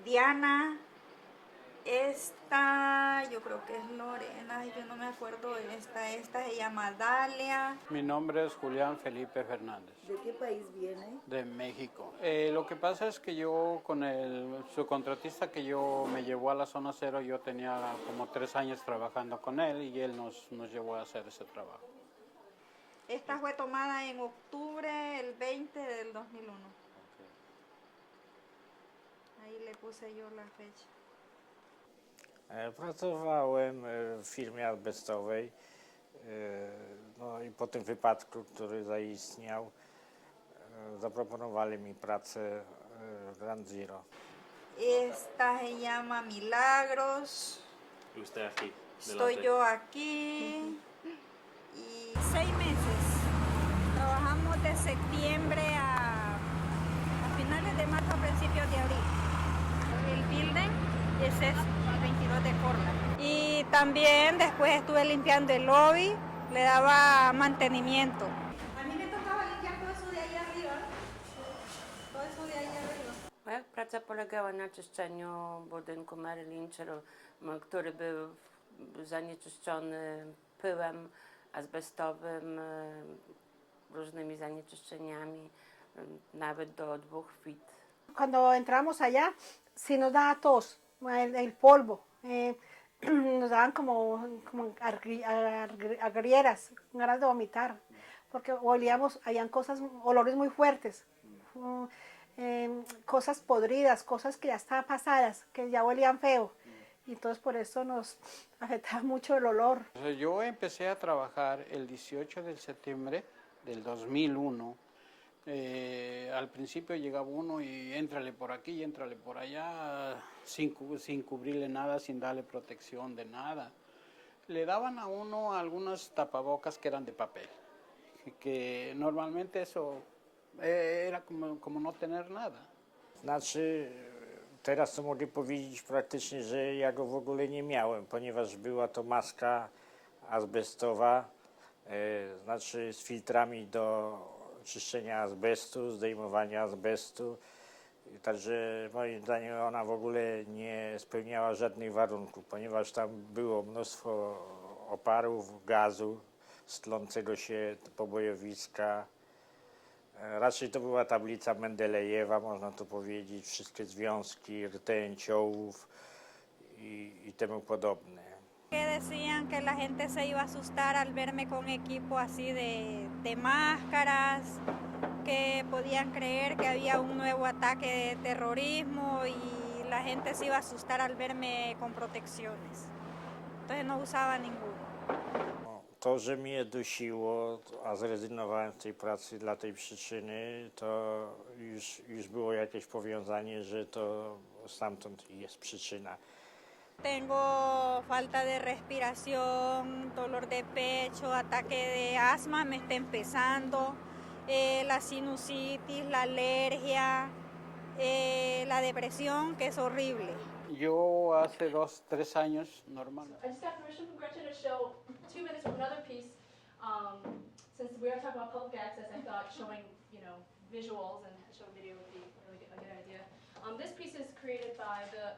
Diana, esta yo creo que es Lorena, yo no me acuerdo, esta se llama Dalia. Mi nombre es Julián Felipe Fernández. ¿De qué país viene? De México. Lo que pasa es que yo con el subcontratista que me llevó a la zona cero, yo tenía como 3 años trabajando con él y él nos llevó a hacer ese trabajo. Esta fue tomada en octubre, el 20 del 2001. Ahí le puse yo la fecha. Pracowałem w firmie azbestowej, no i po tym wypadku, który zaistniał, zaproponowali mi pracę w Ground Zero. Esta se llama Milagros. ¿Y usted aquí? Estoy yo aquí. Y 6 meses. Trabajamos de septiembre a finales de marzo, a principios de abril. El building, ese es el 22 de Corla. Y también después estuve limpiando el lobby, le daba mantenimiento. A mí me tocaba limpiar todo eso de ahí arriba. Todo eso de ahí arriba. Moja praca polegała na czyszczeniu budynku Marilyn, który był zanieczyszczony pyłem azbestowym, różnymi zanieczyszczeniami, nawet do 2 feet. Cuando entramos allá, sí nos daba tos, el polvo, nos daban como agrieras, ganas de vomitar, porque olíamos, habían olores muy fuertes, cosas podridas, cosas que ya estaban pasadas, que ya olían feo. Y entonces por eso nos afectaba mucho el olor. Yo empecé a trabajar el 18 de septiembre del 2001. Al principio llegaba uno y éntrale por aquí y éntrale por allá, sin cubrirle nada, sin darle protección de nada. Le daban a uno algunas tapabocas que eran de papel, que normalmente eso era como no tener nada. Znaczy, teraz to mogę powiedzieć praktycznie, że ja go w ogóle nie miałem, ponieważ była to maska azbestowa, znaczy z filtrami czyszczenia azbestu, zdejmowania azbestu. Także moim zdaniem ona w ogóle nie spełniała żadnych warunków, ponieważ tam było mnóstwo oparów, gazu stlącego się pobojowiska. Raczej to była tablica Mendelejewa, można to powiedzieć, wszystkie związki, rtęć, ołów i temu podobne. Que decían que la gente se iba a asustar al verme con equipo así de máscaras, que podían creer que había un nuevo ataque de terrorismo y la gente se iba a asustar al verme con protecciones. Entonces no usaba ninguno. To, że mnie dusiło, a zrezygnowałem z tej pracy dla tej przyczyny, to już było jakieś powiązanie, że to stamtąd jest przyczyna. Tengo falta de respiración, dolor de pecho, ataque de asma me está empezando, la sinusitis, la alergia, la depresión, que es horrible. Yo hace 2-3 años, normal. I just got permission from Gretjen to show 2 minutes from another piece. Since we are talking about public access, I thought showing, visuals and showing video would be really a good idea. This piece is created by the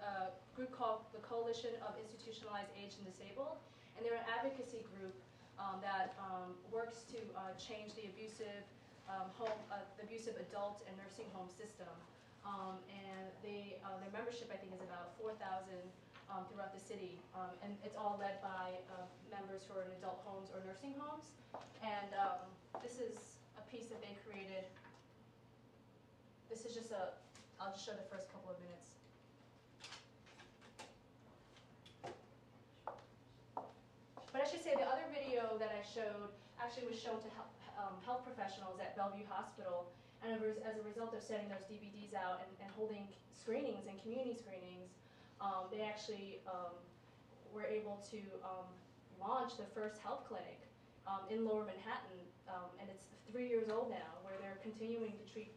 group called the Coalition of Institutionalized Aged and Disabled, and they're an advocacy group that works to change the abusive adult and nursing home system. And their membership, I think, is about 4,000 throughout the city, and it's all led by members who are in adult homes or nursing homes. And this is a piece that they created. This is just I'll just show the first couple of minutes. But I should say the other video that I showed actually was shown to health professionals at Bellevue Hospital, and as a result of sending those DVDs out and holding screenings and community screenings, they actually were able to launch the first health clinic in Lower Manhattan, and it's 3 years old now, where they're continuing to treat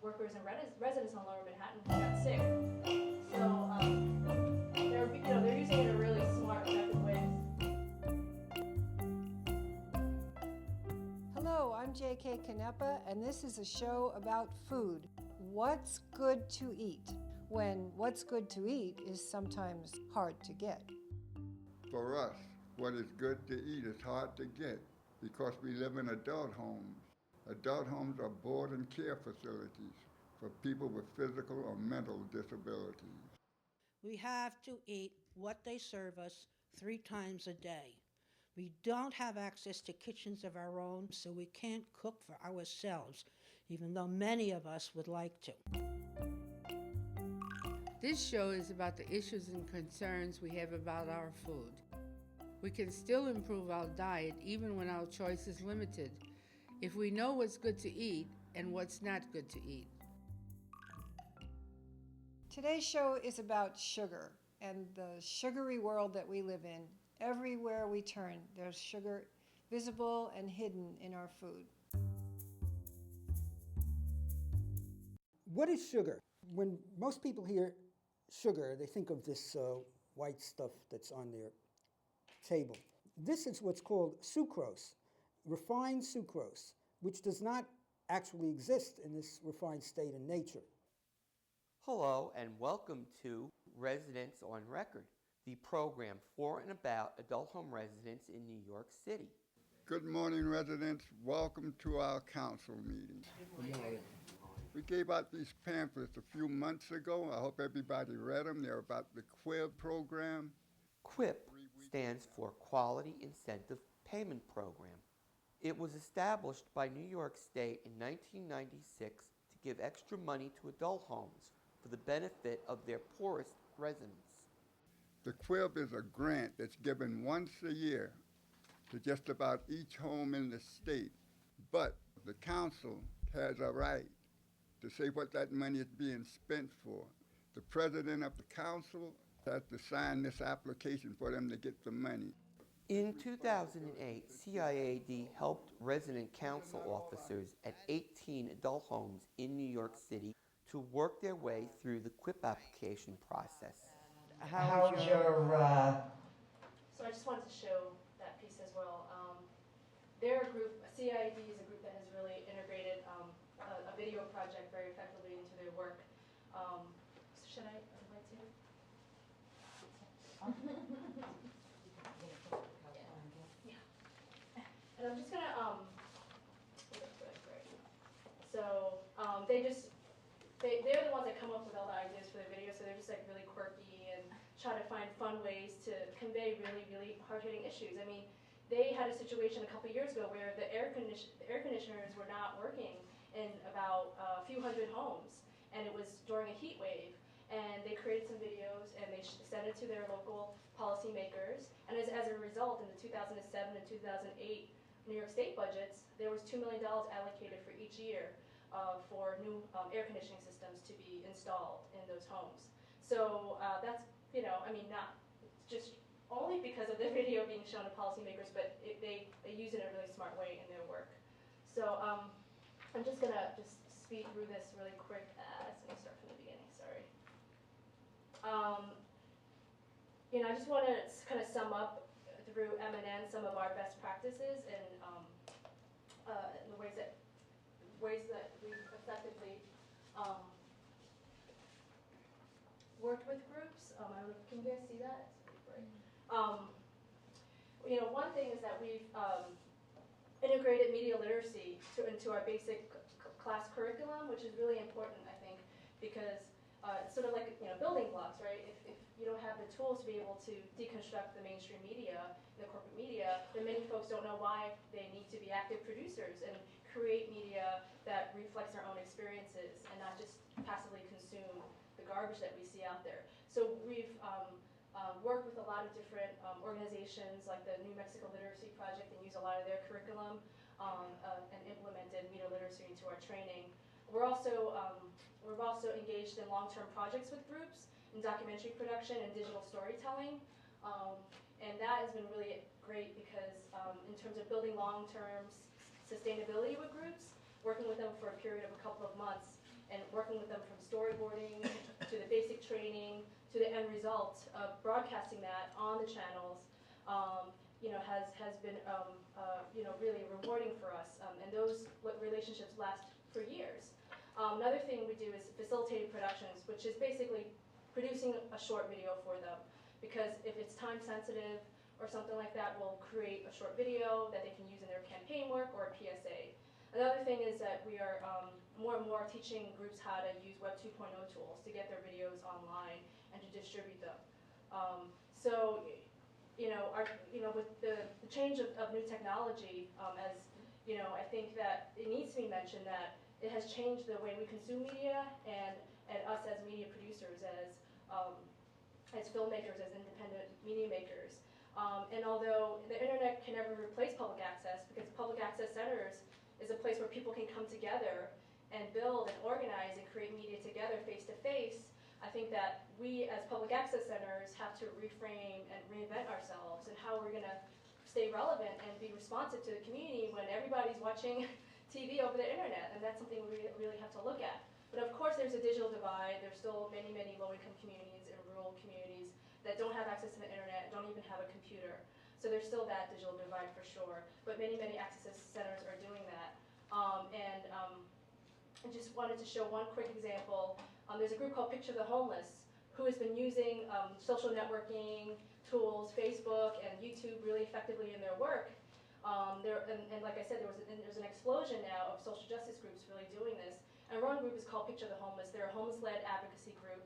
workers and residents on Lower Manhattan who got sick. So they're using it in a really smart, effective way. Hello, I'm J.K. Canepa, and this is a show about food. What's good to eat? When what's good to eat is sometimes hard to get. For us, what is good to eat is hard to get because we live in adult homes. Adult homes are board and care facilities for people with physical or mental disabilities. We have to eat what they serve us 3 times a day. We don't have access to kitchens of our own, so we can't cook for ourselves, even though many of us would like to. This show is about the issues and concerns we have about our food. We can still improve our diet even when our choice is limited, if we know what's good to eat and what's not good to eat. Today's show is about sugar and the sugary world that we live in. Everywhere we turn, there's sugar visible and hidden in our food. What is sugar? When most people hear sugar, they think of this white stuff that's on their table. This is what's called sucrose, refined sucrose, which does not actually exist in this refined state in nature. Hello and welcome to Residents on Record, the program for and about adult home residents in New York City. Good morning, residents. Welcome to our council meeting. Good morning. We gave out these pamphlets a few months ago. I hope everybody read them. They're about the QUIP program. QUIP stands for Quality Incentive Payment Program. It was established by New York State in 1996 to give extra money to adult homes for the benefit of their poorest residents. The QUIP is a grant that's given once a year to just about each home in the state, but the council has a right to say what that money is being spent for. The president of the council has to sign this application for them to get the money. In 2008, CIAD helped resident council officers at 18 adult homes in New York City to work their way through the QUIP application process. How's your... So I just wanted to show that piece as well. They're a group, CID is a group that has really integrated a video project very effectively into their work. Should I invite you? Yeah. And I'm just gonna so they're the ones that come up with all the ideas for the video, so they're just like really quirky and try to find fun ways to convey really, really hard-hitting issues. I mean, they had a situation a couple years ago where the air conditioners were not working in about a few hundred homes, and it was during a heat wave. And they created some videos, and they sent it to their local policymakers. And as a result, in the 2007 and 2008 New York State budgets, there was $2 million allocated for each year for new air conditioning systems to be installed in those homes. So that's, I mean, not just only because of the video being shown to policymakers, but they use it in a really smart way in their work. So I'm just gonna speed through this really quick. Let me start from the beginning. Sorry. I just want to kind of sum up through M&N some of our best practices and the ways that we've effectively worked with groups. Can you guys see that? One thing is that we've integrated media literacy into our basic class curriculum, which is really important, I think, because it's sort of like building blocks, right? If you don't have the tools to be able to deconstruct the mainstream media, the corporate media, then many folks don't know why they need to be active producers and create media that reflects their own experiences and not just passively consume the garbage that we see out there. So we've worked with a lot of different organizations like the New Mexico Literacy Project and use a lot of their curriculum and implemented media literacy into our training. We've also engaged in long-term projects with groups in documentary production and digital storytelling. And that has been really great because in terms of building long-term sustainability with groups, working with them for a period of a couple of months and working with them from storyboarding to the basic training to the end result of broadcasting that on the channels has been really rewarding for us. And those relationships last for years. Another thing we do is facilitated productions, which is basically producing a short video for them. Because if it's time sensitive or something like that, we'll create a short video that they can use in their campaign work or a PSA. Another thing is that we are more and more teaching groups how to use Web 2.0 tools to get their videos online and to distribute them. With the change of new technology, I think that it needs to be mentioned that it has changed the way we consume media and us as media producers, as filmmakers, as independent media makers. And although the internet can never replace public access, because public access centers is a place where people can come together and build and organize and create media together face to face, I think that we as public access centers have to reframe and reinvent ourselves and how we're going to stay relevant and be responsive to the community when everybody's watching TV over the internet, and that's something we really have to look at. But of course there's a digital divide. There's still many, many low-income communities and rural communities that don't have access to the internet, don't even have a computer. So there's still that digital divide for sure. But many, many access centers are doing that. I just wanted to show one quick example. There's a group called Picture the Homeless who has been using social networking tools, Facebook and YouTube really effectively in their work. And like I said, there's an explosion now of social justice groups really doing this. And one group is called Picture the Homeless. They're a homeless-led advocacy group.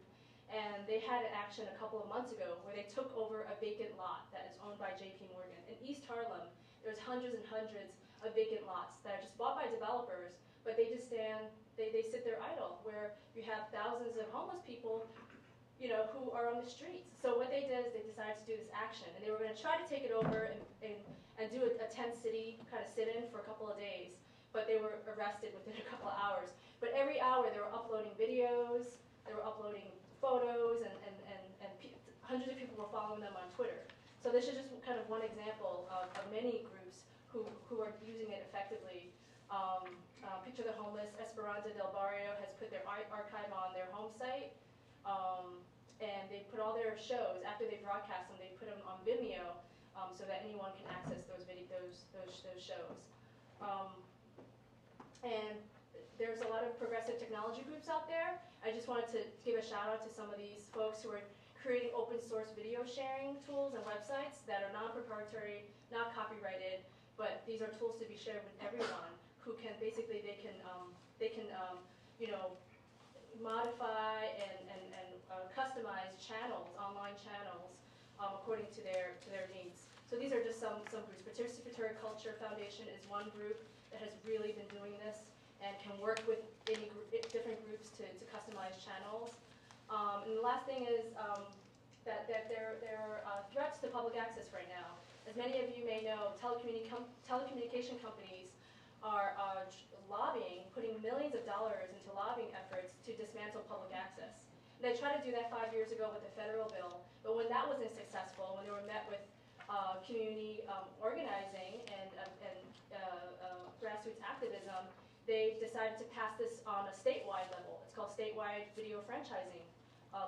And they had an action a couple of months ago where they took over a vacant lot that is owned by JP Morgan. In East Harlem, there's hundreds and hundreds of vacant lots that are just bought by developers, but they just they sit there idle, where you have thousands of homeless people who are on the streets. So what they did is they decided to do this action, and they were going to try to take it over and do a 10-city kind of sit-in for a couple of days, but they were arrested within a couple of hours. But every hour they were uploading videos, they were uploading photos, and hundreds of people were following them on Twitter. So this is just kind of one example of many groups who are using it effectively. Picture the Homeless, Esperanza del Barrio has put their archive on their home site, and they put all their shows, after they broadcast them, they put them on Vimeo so that anyone can access those shows. And there's a lot of progressive technology groups out there. I just wanted to give a shout out to some of these folks who are creating open source video sharing tools and websites that are non-proprietary, not copyrighted, but these are tools to be shared with everyone who can basically, they can you know, modify and customize channels, online channels, according to their needs. So these are just some groups. Participatory Culture Foundation is one group that has really been doing this and can work with any different groups to customize channels. And the last thing is that there are threats to public access right now. As many of you may know, telecommunication companies are lobbying, putting millions of dollars into lobbying efforts to dismantle public access. They tried to do that 5 years ago with the federal bill, but when that wasn't successful, when they were met with community organizing and grassroots activism, they decided to pass this on a statewide level. It's called statewide video franchising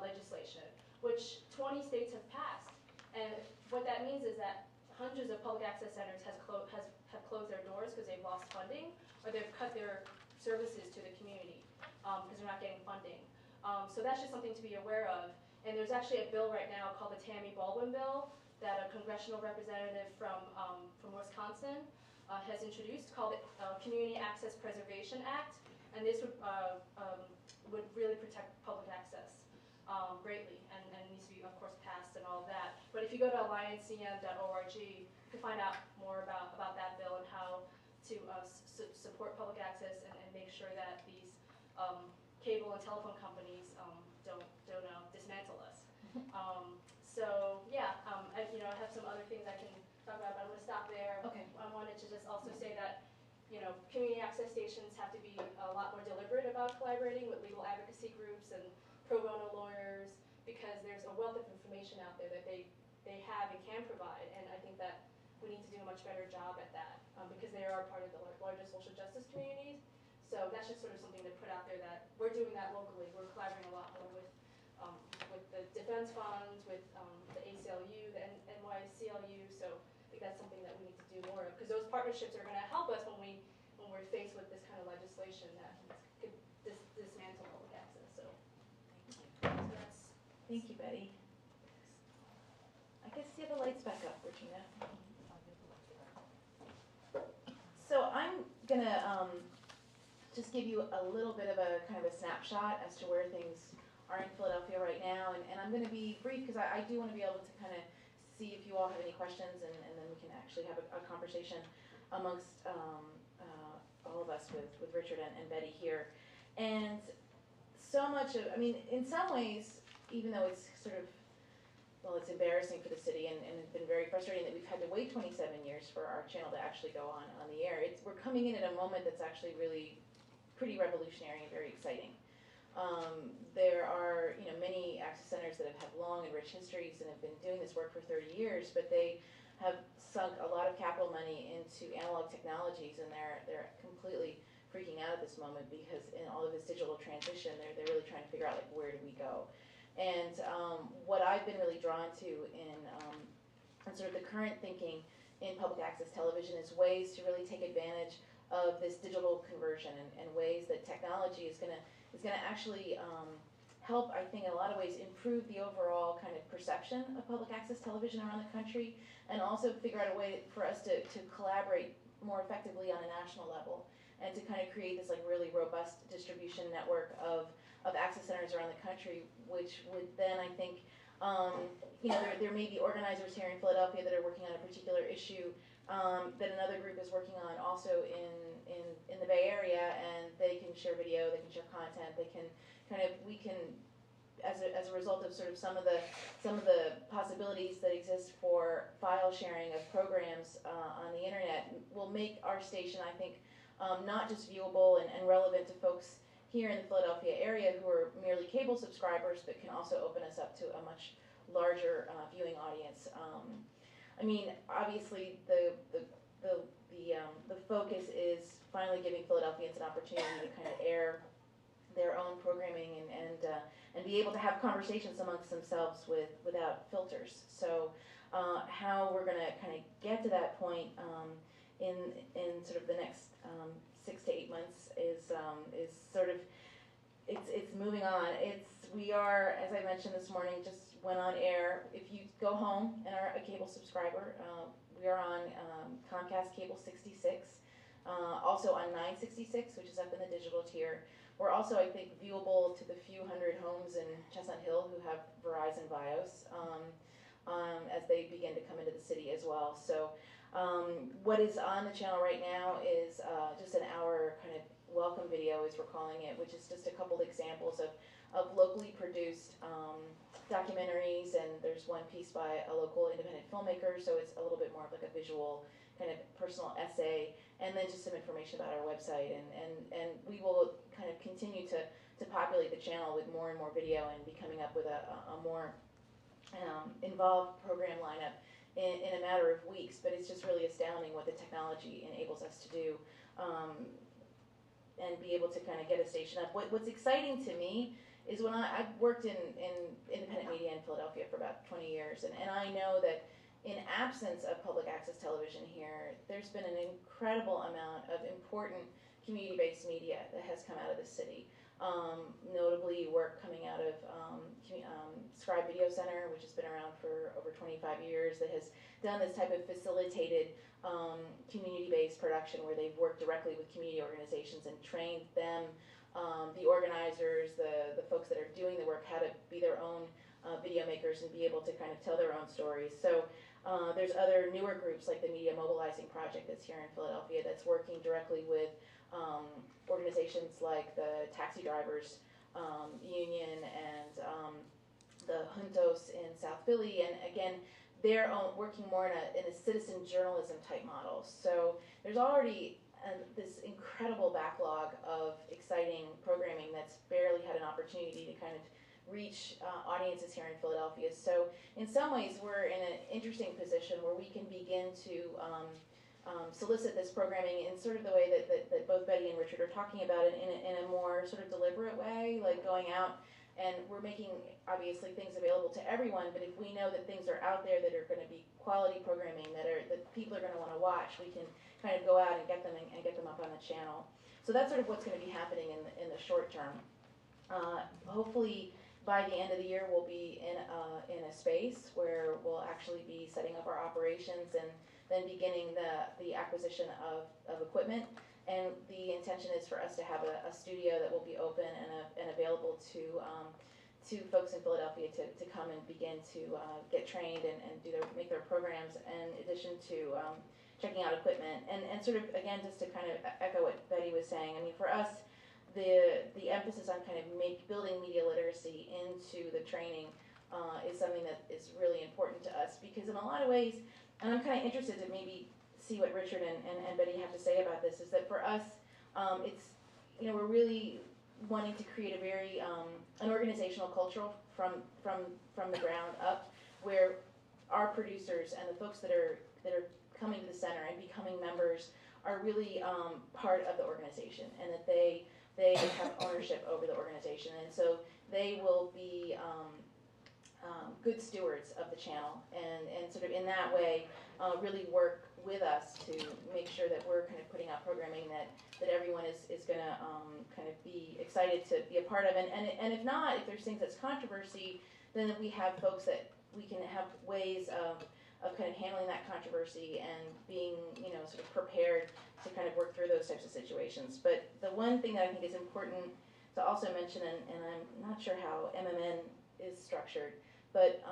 legislation, which 20 states have passed. And what that means is that hundreds of public access centers have closed their doors because they've lost funding, or they've cut their services to the community because they're not getting funding. So that's just something to be aware of. And there's actually a bill right now called the Tammy Baldwin bill that a congressional representative from Wisconsin has introduced, called the Community Access Preservation Act. And this would really protect public access greatly, and needs to be, of course, passed and all of that. But if you go to alliancecm.org, you can find out more about that bill and how to support public access and make sure that these cable and telephone companies don't dismantle us. So yeah, I have some other things I can talk about, but I'm going to stop there. Okay. I wanted to just also say that community access stations have to be a lot more deliberate about collaborating with legal advocacy groups and pro bono lawyers, because there's a wealth of information out there that they have and can provide, and I think that we need to do a much better job at that, because they are part of the largest social justice communities. So that's just sort of something to put out there, that we're doing that locally. We're collaborating a lot more with the defense funds, with the ACLU, the NYCLU. So I think that's something that we need to do more of, because those partnerships are going to help us when we're faced with this kind of legislation that could dismantle public access. So thank you, Betty. I guess you have the lights back up, Regina. So I'm gonna just give you a little bit of a kind of a snapshot as to where things are in Philadelphia right now, and I'm going to be brief because I do want to be able to kind of see if you all have any questions, and then we can actually have a conversation amongst all of us with Richard and Betty here. And so much of, I mean, in some ways, even though it's sort of, well, it's embarrassing for the city, and it's been very frustrating that we've had to wait 27 years for our channel to actually go on the air. We're coming in at a moment that's actually really pretty revolutionary and very exciting. There are many access centers that have long and rich histories and have been doing this work for 30 years, but they have sunk a lot of capital money into analog technologies, and they're completely freaking out at this moment because in all of this digital transition, they're really trying to figure out, like, where do we go? And what I've been really drawn to in sort of the current thinking in public access television is ways to really take advantage of this digital conversion, and ways that technology is gonna actually help, I think, in a lot of ways improve the overall kind of perception of public access television around the country, and also figure out a way for us to collaborate more effectively on a national level, and to kind of create this like really robust distribution network of access centers around the country, which would then, I think, there may be organizers here in Philadelphia that are working on a particular issue that another group is working on also in the Bay Area, and they can share video, they can share content, they can we can, as a result of sort of some of the possibilities that exist for file sharing of programs on the internet, will make our station, I think, not just viewable and relevant to folks here in the Philadelphia area who are merely cable subscribers, but can also open us up to a much larger viewing audience. I mean, obviously, the focus is finally giving Philadelphians an opportunity to kind of air their own programming and be able to have conversations amongst themselves without filters. So how we're going to kind of get to that point in sort of the next 6 to 8 months is sort of it's moving on. We are, as I mentioned this morning, just went on air. If you go home and are a cable subscriber, we are on Comcast Cable 66, also on 966, which is up in the digital tier. We're also, I think, viewable to the few hundred homes in Chestnut Hill who have Verizon Bios as they begin to come into the city as well. So what is on the channel right now is just an hour kind of welcome video, as we're calling it, which is just a couple examples of locally produced documentaries, and there's one piece by a local independent filmmaker, so it's a little bit more of like a visual kind of personal essay, and then just some information about our website, and we will kind of continue to populate the channel with more and more video and be coming up with a more involved program lineup in a matter of weeks. But it's just really astounding what the technology enables us to do, and be able to kind of get a station up. What's exciting to me is when I've worked in independent media in Philadelphia for about 20 years, and I know that in absence of public access television here, there's been an incredible amount of important community-based media that has come out of the city. Notably work coming out of Scribe Video Center, which has been around for over 25 years, that has done this type of facilitated community-based production where they've worked directly with community organizations and trained them, the organizers, the folks that are doing the work, how to be their own video makers and be able to kind of tell their own stories. So there's other newer groups like the Media Mobilizing Project that's here in Philadelphia that's working directly with organizations like the Taxi Drivers Union and the Juntos in South Philly, and again, they're working more in a citizen journalism type model. So there's already this incredible backlog of exciting programming that's barely had an opportunity to kind of reach audiences here in Philadelphia. So in some ways, we're in an interesting position where we can begin to solicit this programming in sort of the way that both Betty and Richard are talking about it, in a more sort of deliberate way, like going out, and we're making, obviously, things available to everyone, but if we know that things are out there that are going to be quality programming, that people are going to want to watch, we can kind of go out and get them up on the channel. So that's sort of what's going to be happening in the short term. Hopefully, by the end of the year, we'll be in a space where we'll actually be setting up our operations and then beginning the acquisition of equipment. And the intention is for us to have a studio that will be open and available to folks in Philadelphia to come and begin to get trained and make their programs, in addition to checking out equipment. And sort of, again, just to kind of echo what Betty was saying, I mean, for us, the emphasis on kind of building media literacy into the training is something that is really important to us, because in a lot of ways, and I'm kind of interested to maybe see what Richard and Betty have to say about this, is that for us, it's, we're really wanting to create a very an organizational culture from the ground up, where our producers and the folks that are coming to the center and becoming members are really part of the organization, and that they have ownership over the organization, and so they will be good stewards of the channel, and sort of in that way really work with us to make sure that we're kind of putting out programming that everyone is going to kind of be excited to be a part of, and if not, if there's things that's controversy, then we have folks that we can have ways of kind of handling that controversy and being, sort of prepared to kind of work through those types of situations. But the one thing that I think is important to also mention, and I'm not sure how MMN is structured, but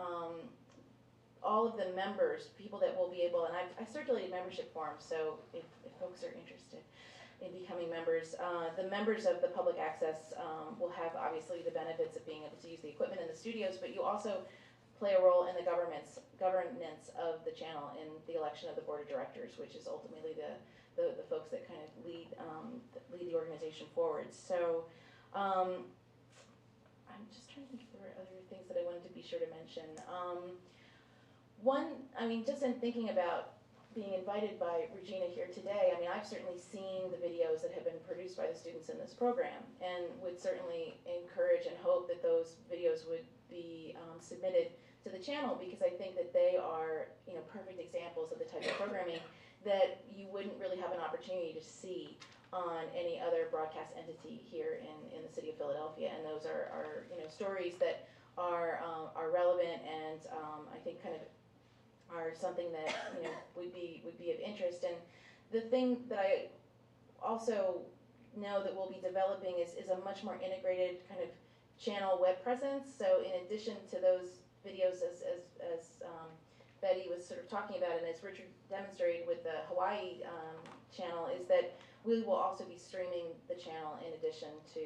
all of the members, people that will be able, and I've circulated membership forms, so if folks are interested in becoming members, the members of the public access will have obviously the benefits of being able to use the equipment in the studios, but you also play a role in the governance of the channel in the election of the board of directors, which is ultimately the folks that kind of lead the organization forward. So I'm just trying to think if there were other things that I wanted to be sure to mention. Just in thinking about being invited by Regina here today, I've certainly seen the videos that have been produced by the students in this program, and would certainly encourage and hope that those videos would be submitted to the channel, because I think that they are, perfect examples of the type of programming that you wouldn't really opportunity to see on any other broadcast entity here in the city of Philadelphia, and those are stories that are relevant and I think kind of are something that would be of interest. And the thing that I also know that we'll be developing is a much more integrated kind of channel web presence. So in addition to those videos, as Betty was sort of talking about, and as Richard demonstrated with the Hawaii channel, is that we will also be streaming the channel in addition to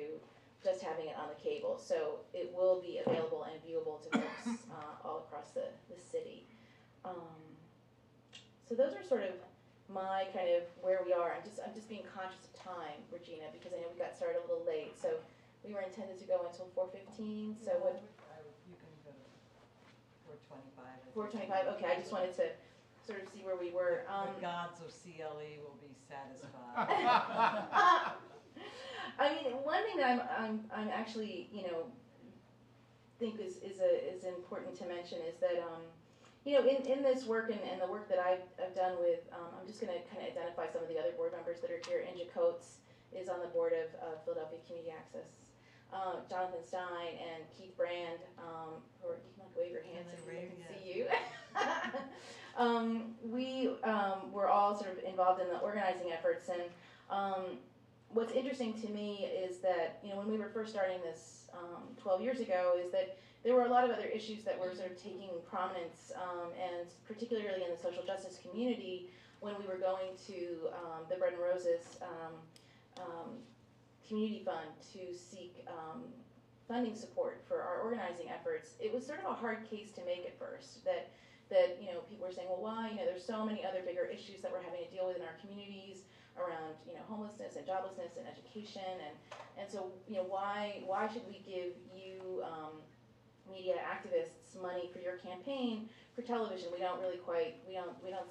just having it on the cable. So it will be available and viewable to folks all across the city. So those are sort of my kind of where we are. I'm just being conscious of time, Regina, because I know we got started a little late. So we were intended to go until 4:15. So what? You can go to 4:25. 4:25. Okay, I just wanted to sort of see where we were. The gods of CLE will be satisfied. I mean, one thing that I'm actually think is important to mention is that in this work and the work that I've done with I'm just going to kind of identify some of the other board members that are here. Inja Coates is on the board of Philadelphia Community Access. Jonathan Stein and Keith Brand, who are, you can wave your hands so people can see you. We were all sort of involved in the organizing efforts, and what's interesting to me is that when we were first starting this 12 years ago, is that there were a lot of other issues that were sort of taking prominence, and particularly in the social justice community, when we were going to the Bread and Roses Community Fund to seek funding support for our organizing efforts. It was sort of a hard case to make at first, that people were saying, well, why? There's so many other bigger issues that we're having to deal with in our communities around homelessness and joblessness and education, and so why should we give you media activists money for your campaign for television? We don't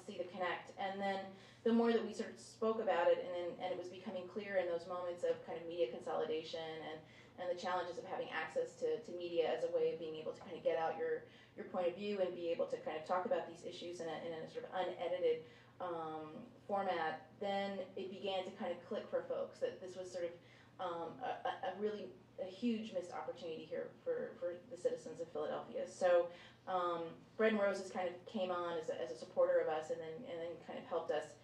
see the connect. And then the more that we sort of spoke about it, and it was becoming clear in those moments of kind of media consolidation and the challenges of having access to media as a way of being able to kind of get out your point of view and be able to kind of talk about these issues in a sort of unedited format, then it began to kind of click for folks that this was sort of a huge missed opportunity here for the citizens of Philadelphia. So Bread and Roses kind of came on as a supporter of us, and then kind of helped us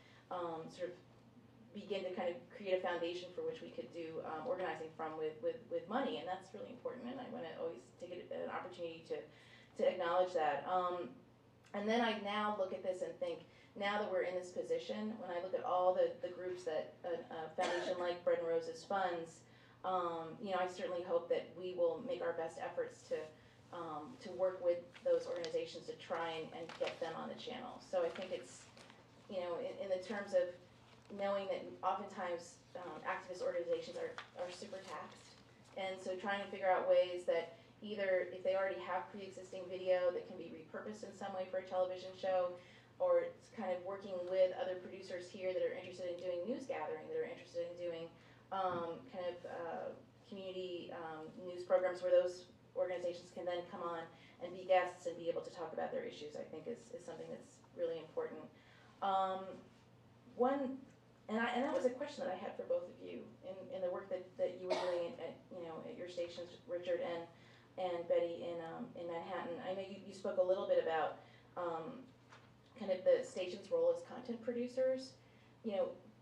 sort of begin to kind of create a foundation for which we could do organizing from with money, and that's really important, and I want to always take an opportunity to acknowledge that. And then I now look at this and think, now that we're in this position, when I look at all the groups that a foundation like Bread and Roses funds, I certainly hope that we will make our best efforts to work with those organizations to try and get them on the channel. So I think it's, in the terms of knowing that oftentimes activist organizations are super taxed, and so trying to figure out ways that either if they already have pre-existing video that can be repurposed in some way for a television show, or it's kind of working with other producers here that are interested in doing news gathering, that are interested in doing community news programs where those organizations can then come on and be guests and be able to talk about their issues, I think is something that's really important. And that was a question that I had for both of you in the work that you were doing at your stations, Richard and Betty in Manhattan. I know you spoke a little bit about kind of the station's role as content producers.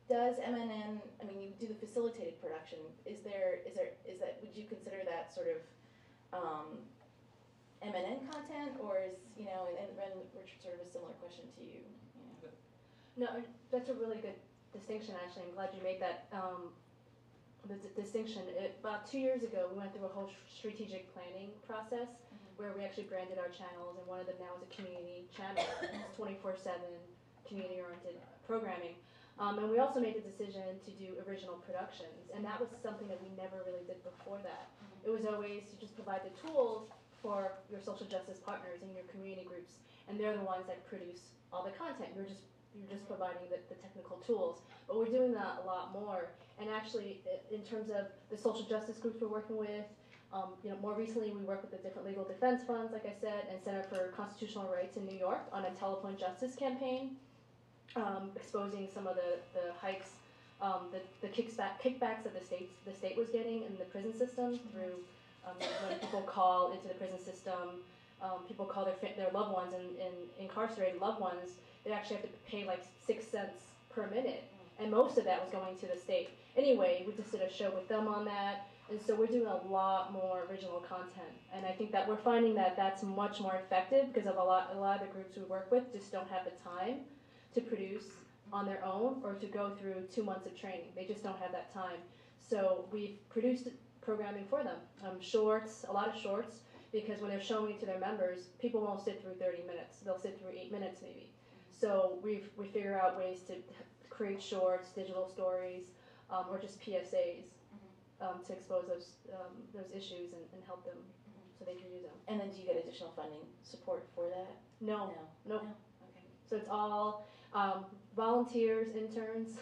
Does MNN, I mean, you do the facilitated production, would you consider that sort of MNN content, or is, and Richard, sort of a similar question to you? No, that's a really good distinction, actually. I'm glad you made that distinction. About 2 years ago, we went through a whole strategic planning process where we actually branded our channels, and one of them now is a community channel. It's 24/7 community-oriented programming. And we also made the decision to do original productions, and that was something that we never really did before that. It was always to just provide the tools for your social justice partners and your community groups, and they're the ones that produce all the content. You're just providing the technical tools. But we're doing that a lot more, and actually in terms of the social justice groups we're working with, more recently we work with the different legal defense funds, like I said, and Center for Constitutional Rights in New York on a telephone justice campaign, exposing some of the hikes the kickbacks that the state was getting in the prison system through when people call into the prison system, people call their loved ones and incarcerated loved ones, they actually have to pay like 6 cents per minute, and most of that was going to the state. Anyway, we just did a show with them on that, and so we're doing a lot more original content, and I think that we're finding that that's much more effective because of a lot of the groups we work with just don't have the time to produce on their own or to go through 2 months of training. They just don't have that time. So we've produced programming for them, shorts, a lot of shorts, because when they're showing it to their members, people won't sit through 30 minutes. They'll sit through 8 minutes maybe. So we figure out ways to create shorts, digital stories, or just PSAs to expose those issues and help them so they can use them. And then do you get additional funding support for that? No. Okay. So it's all volunteers, interns,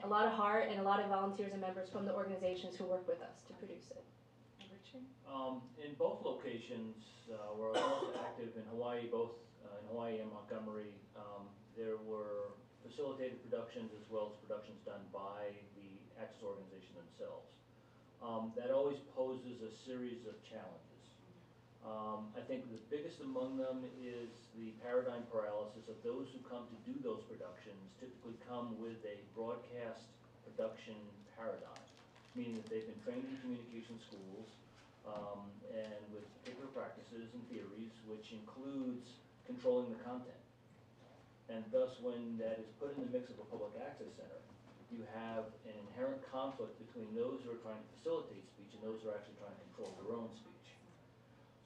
a lot of heart, and a lot of volunteers and members from the organizations who work with us to produce it. Richard? In both locations, we're also active in Hawaii, both in Hawaii and Montgomery. There were facilitated productions as well as productions done by the Access organization themselves. That always poses a series of challenges. I think the biggest among them is the paradigm paralysis of those who come to do those productions typically come with a broadcast production paradigm, meaning that they've been trained in communication schools and with particular practices and theories, which includes controlling the content. And thus, when that is put in the mix of a public access center, you have an inherent conflict between those who are trying to facilitate speech and those who are actually trying to control their own speech.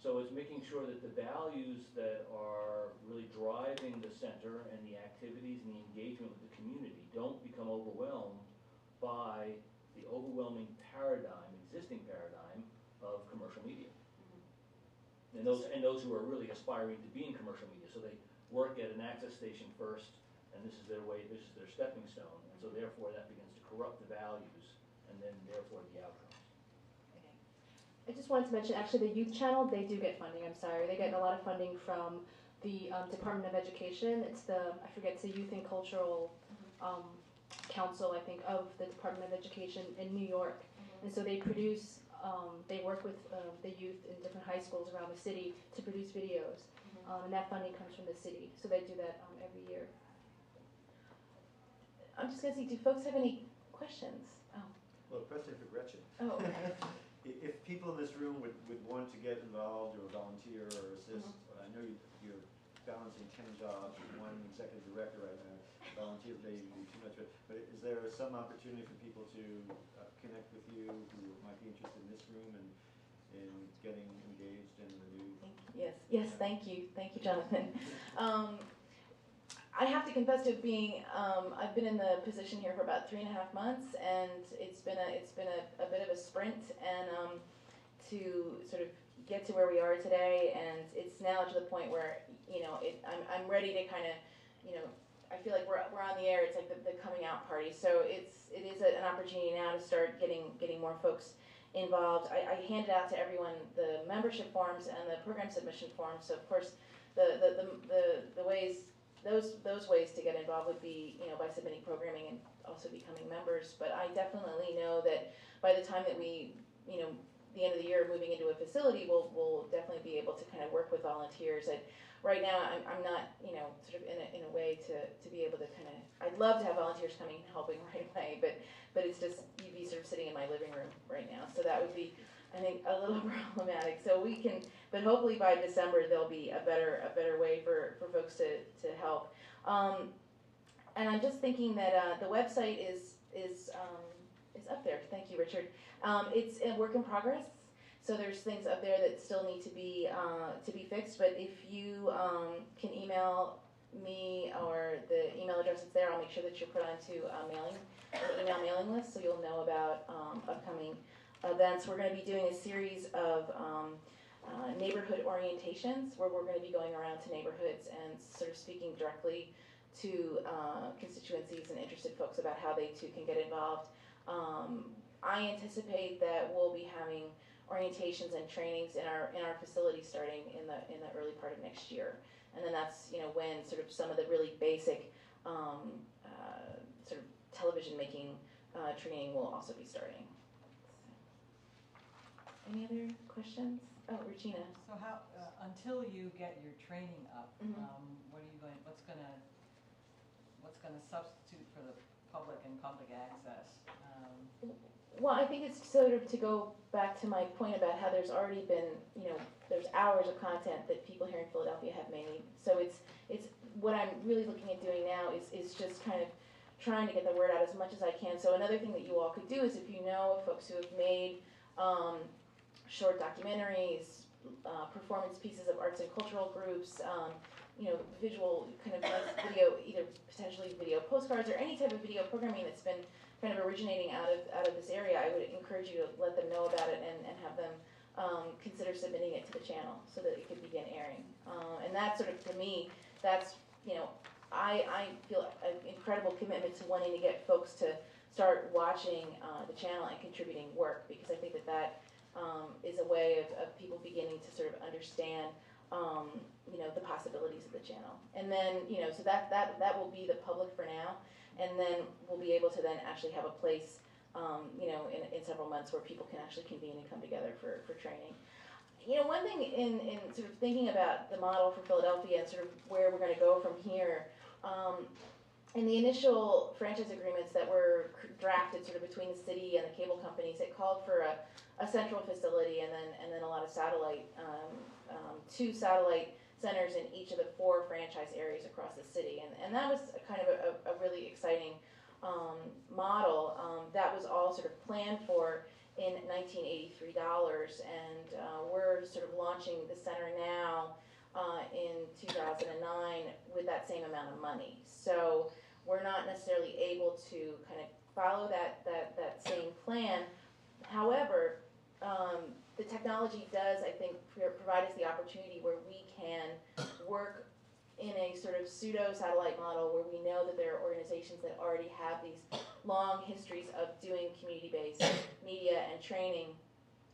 So it's making sure that the values that are really driving the center and the activities and the engagement with the community don't become overwhelmed by the overwhelming paradigm, existing paradigm of commercial media. And those who are really aspiring to be in commercial media. So they work at an access station first, and this is their way, this is their stepping stone, and so therefore that begins to corrupt the values, and then therefore the outcomes. I just wanted to mention, actually, the youth channel, they do get funding, I'm sorry. They get a lot of funding from the Department of Education. It's it's the Youth and Cultural Council, I think, of the Department of Education in New York. And so they produce, they work with the youth in different high schools around the city to produce videos. And that funding comes from the city, so they do that every year. I'm just going to see, do folks have any questions? Oh. Well, a question for Gretjen. Oh, okay. If people in this room would want to get involved or volunteer or assist, I know you're balancing 10 jobs, one executive director right now, volunteers may be too much, but is there some opportunity for people to connect with you who might be interested in this room and in getting engaged in the new? Yes, thank you, Jonathan. I have to confess to being, I've been in the position here for about 3.5 months, and it's been a bit of a sprint, and to sort of get to where we are today, and it's now to the point where I'm ready to kind of, I feel like we're on the air. It's like the coming out party. So it is an opportunity now to start getting more folks involved. I handed out to everyone the membership forms and the program submission forms. So of course, the ways those ways to get involved would be by submitting programming and also becoming members. But I definitely know that by the time that we the end of the year moving into a facility, we'll definitely be able to kind of work with volunteers. Right now, I'm not sort of in a way to be able to kind of. I'd love to have volunteers coming and helping right away, but it's just you'd be sort of sitting in my living room right now. So that would be, I think, a little problematic. So we can, but hopefully by December there'll be a better way for folks to help. And I'm just thinking that the website is up there. Thank you, Richard. It's a work in progress. So there's things up there that still need to be fixed. But if you can email me or the email address that's there, I'll make sure that you're put onto an email mailing list, so you'll know about upcoming events. We're going to be doing a series of neighborhood orientations where we're going to be going around to neighborhoods and sort of speaking directly to constituencies and interested folks about how they too can get involved. I anticipate that we'll be having orientations and trainings in our facility starting in the early part of next year, and then that's when sort of some of the really basic sort of television television making training will also be starting. So. Any other questions? Oh, Regina. So how, until you get your training up, Mm-hmm. What's gonna substitute for the public and public access? Well, I think it's sort of to go back to my point about how there's already been, there's hours of content that people here in Philadelphia have made. So it's what I'm really looking at doing now is just kind of trying to get the word out as much as I can. So another thing that you all could do is if you know of folks who have made short documentaries, performance pieces of arts and cultural groups, visual kind of nice video, either potentially video postcards or any type of video programming that's been kind of originating out of this area, I would encourage you to let them know about it and have them consider submitting it to the channel so that it could begin airing. And that's sort of, to me, that's, I feel an incredible commitment to wanting to get folks to start watching the channel and contributing work, because I think that is a way of people beginning to sort of understand the possibilities of the channel. And then, so that will be the public for now. And then we'll be able to then actually have a place, in several months where people can actually convene and come together for training. One thing in sort of thinking about the model for Philadelphia and sort of where we're going to go from here, in the initial franchise agreements that were drafted sort of between the city and the cable companies, it called for a central facility and then a lot of satellite, 2 satellite centers in each of the 4 franchise areas across the city. And that was kind of a really exciting model. That was all sort of planned for in $1983, and we're sort of launching the center now in 2009 with that same amount of money. So we're not necessarily able to kind of follow that same plan. However, the technology does, I think, provide us the opportunity where we can work in a sort of pseudo-satellite model where we know that there are organizations that already have these long histories of doing community-based media and training,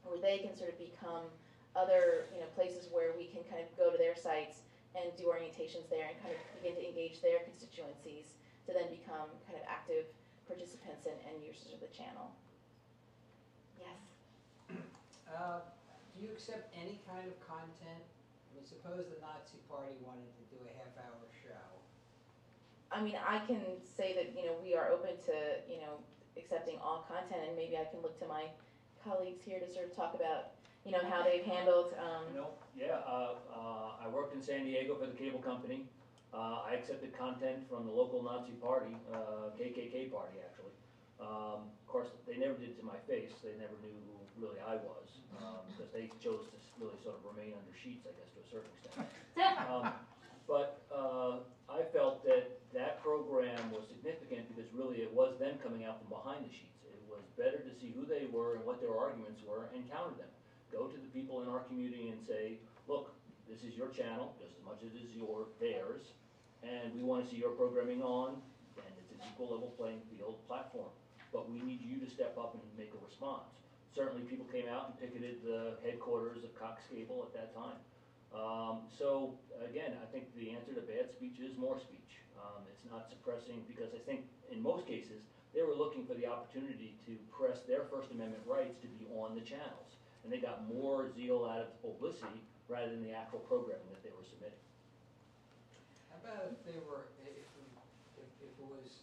where they can sort of become other places where we can kind of go to their sites and do orientations there and kind of begin to engage their constituencies to then become kind of active participants and users of the channel. Yes? Do you accept any kind of content? I mean, suppose the Nazi Party wanted to do a half-hour show. I mean, I can say that, we are open to, accepting all content, and maybe I can look to my colleagues here to sort of talk about, how they've handled. I worked in San Diego for the cable company. I accepted content from the local Nazi party, KKK party, actually. Of course, they never did it to my face. They never knew who really I was, because they chose to really sort of remain under sheets, I guess, to a certain extent. But I felt that program was significant because really it was them coming out from behind the sheets. It was better to see who they were and what their arguments were and counter them. Go to the people in our community and say, look, this is your channel just as much as it is theirs, and we want to see your programming on, and it's an equal level playing field platform. But we need you to step up and make a response. Certainly people came out and picketed the headquarters of Cox Cable at that time. So again, I think the answer to bad speech is more speech. It's not suppressing, because I think in most cases they were looking for the opportunity to press their First Amendment rights to be on the channels. And they got more zeal out of publicity rather than the actual programming that they were submitting. How about if it was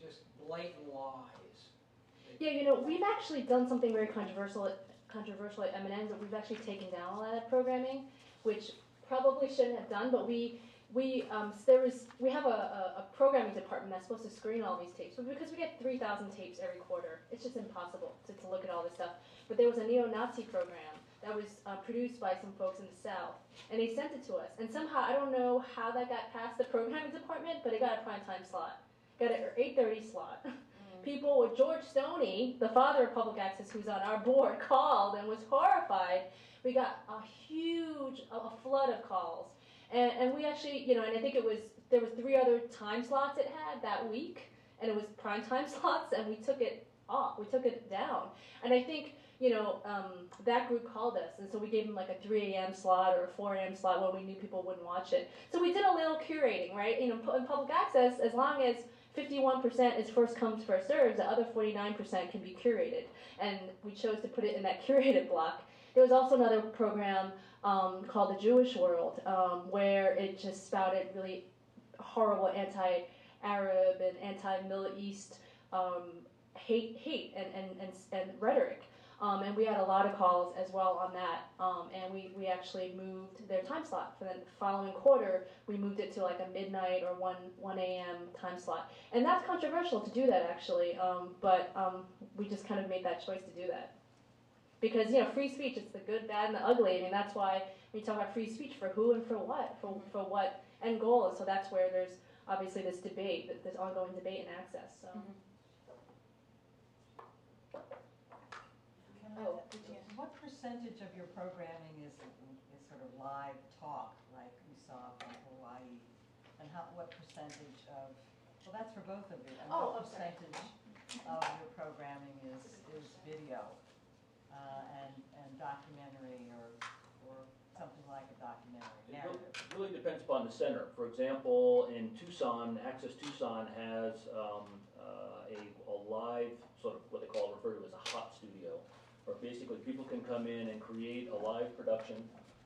just blatant lies? Yeah, we've actually done something very controversial at M&M's, that we've actually taken down all that programming, which probably shouldn't have done, but we have a programming department that's supposed to screen all these tapes, but because we get 3,000 tapes every quarter, it's just impossible to look at all this stuff. But there was a neo-Nazi program that was produced by some folks in the South, and they sent it to us, and somehow, I don't know how that got past the programming department, but it got a primetime slot, got an 8:30 slot. People with George Stoney, the father of public access, who's on our board, called and was horrified. We got a flood of calls. And we actually, and I think there was 3 other time slots it had that week, and it was prime time slots, and we took it off. We took it down. And I think, that group called us, and so we gave them like a 3 a.m. slot or a 4 a.m. slot when we knew people wouldn't watch it. So we did a little curating, right? In public access, as long as 51% is first comes, first serves. The other 49% can be curated. And we chose to put it in that curated block. There was also another program called The Jewish World, where it just spouted really horrible anti-Arab and anti-Middle East hate and rhetoric. And we had a lot of calls as well on that. And we actually moved their time slot. For the following quarter, we moved it to like a midnight or 1 a.m. time slot. And that's controversial to do that, actually. But we just kind of made that choice to do that. Because, you know, free speech, it's the good, bad, and the ugly. I mean, that's why we talk about free speech, for who and for what, for what end goal. And so that's where there's obviously this debate, this ongoing debate and access. So. What percentage of your programming is sort of live talk, like we saw from Hawaii? And what percentage of, well, that's for both of you. And what percentage of your programming is video and documentary or something like a documentary narrative? It really depends upon the center. For example, in Tucson, Access Tucson has a live, sort of what they refer to as a hot studio, where basically people can come in and create a live production,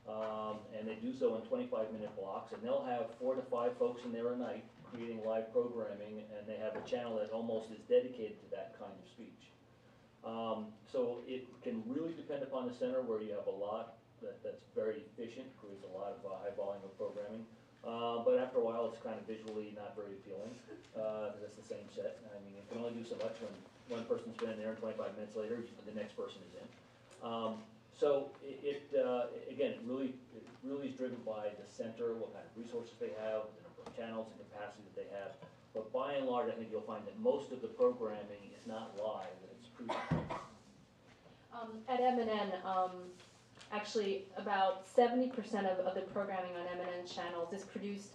and they do so in 25-minute blocks, and they'll have 4 to 5 folks in there a night creating live programming, and they have a channel that almost is dedicated to that kind of speech. So it can really depend upon the center, where you have a lot that's very efficient, creates a lot of high volume of programming. But after a while, it's kind of visually not very appealing, because it's the same set. I mean, you can only do so much when one person's been in there and 25 minutes later, the next person is in. So again, it really is driven by the center, what kind of resources they have, the number of channels and capacity that they have. But by and large, I think you'll find that most of the programming is not live, that it's pre-recorded. At MNN, actually about 70% of the programming on MNN's channels is produced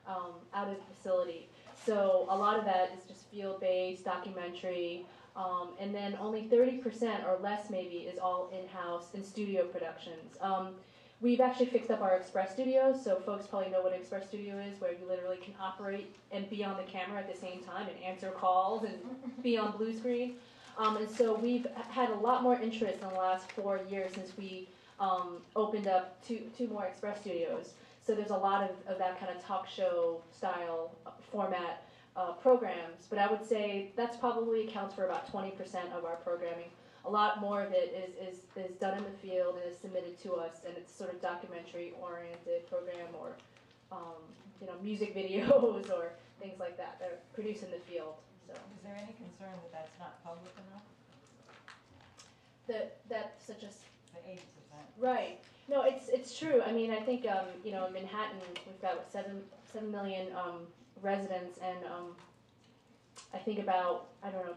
out of the facility. So a lot of that is just field-based, documentary, and then only 30% or less maybe is all in-house in studio productions. We've actually fixed up our Express studios, so folks probably know what an Express studio is, where you literally can operate and be on the camera at the same time and answer calls and be on blue screen. And so we've had a lot more interest in the last 4 years since we opened up two more Express studios. So there's a lot of that kind of talk show style format programs, but I would say that's probably accounts for about 20% of our programming. A lot more of it is done in the field and is submitted to us, and it's sort of documentary-oriented program, or music videos or things like that that are produced in the field. So. Is there any concern that that's not public enough? That's such a the 80%. Right. No, it's true. I mean, I think in Manhattan we've got 7 million residents, and I think about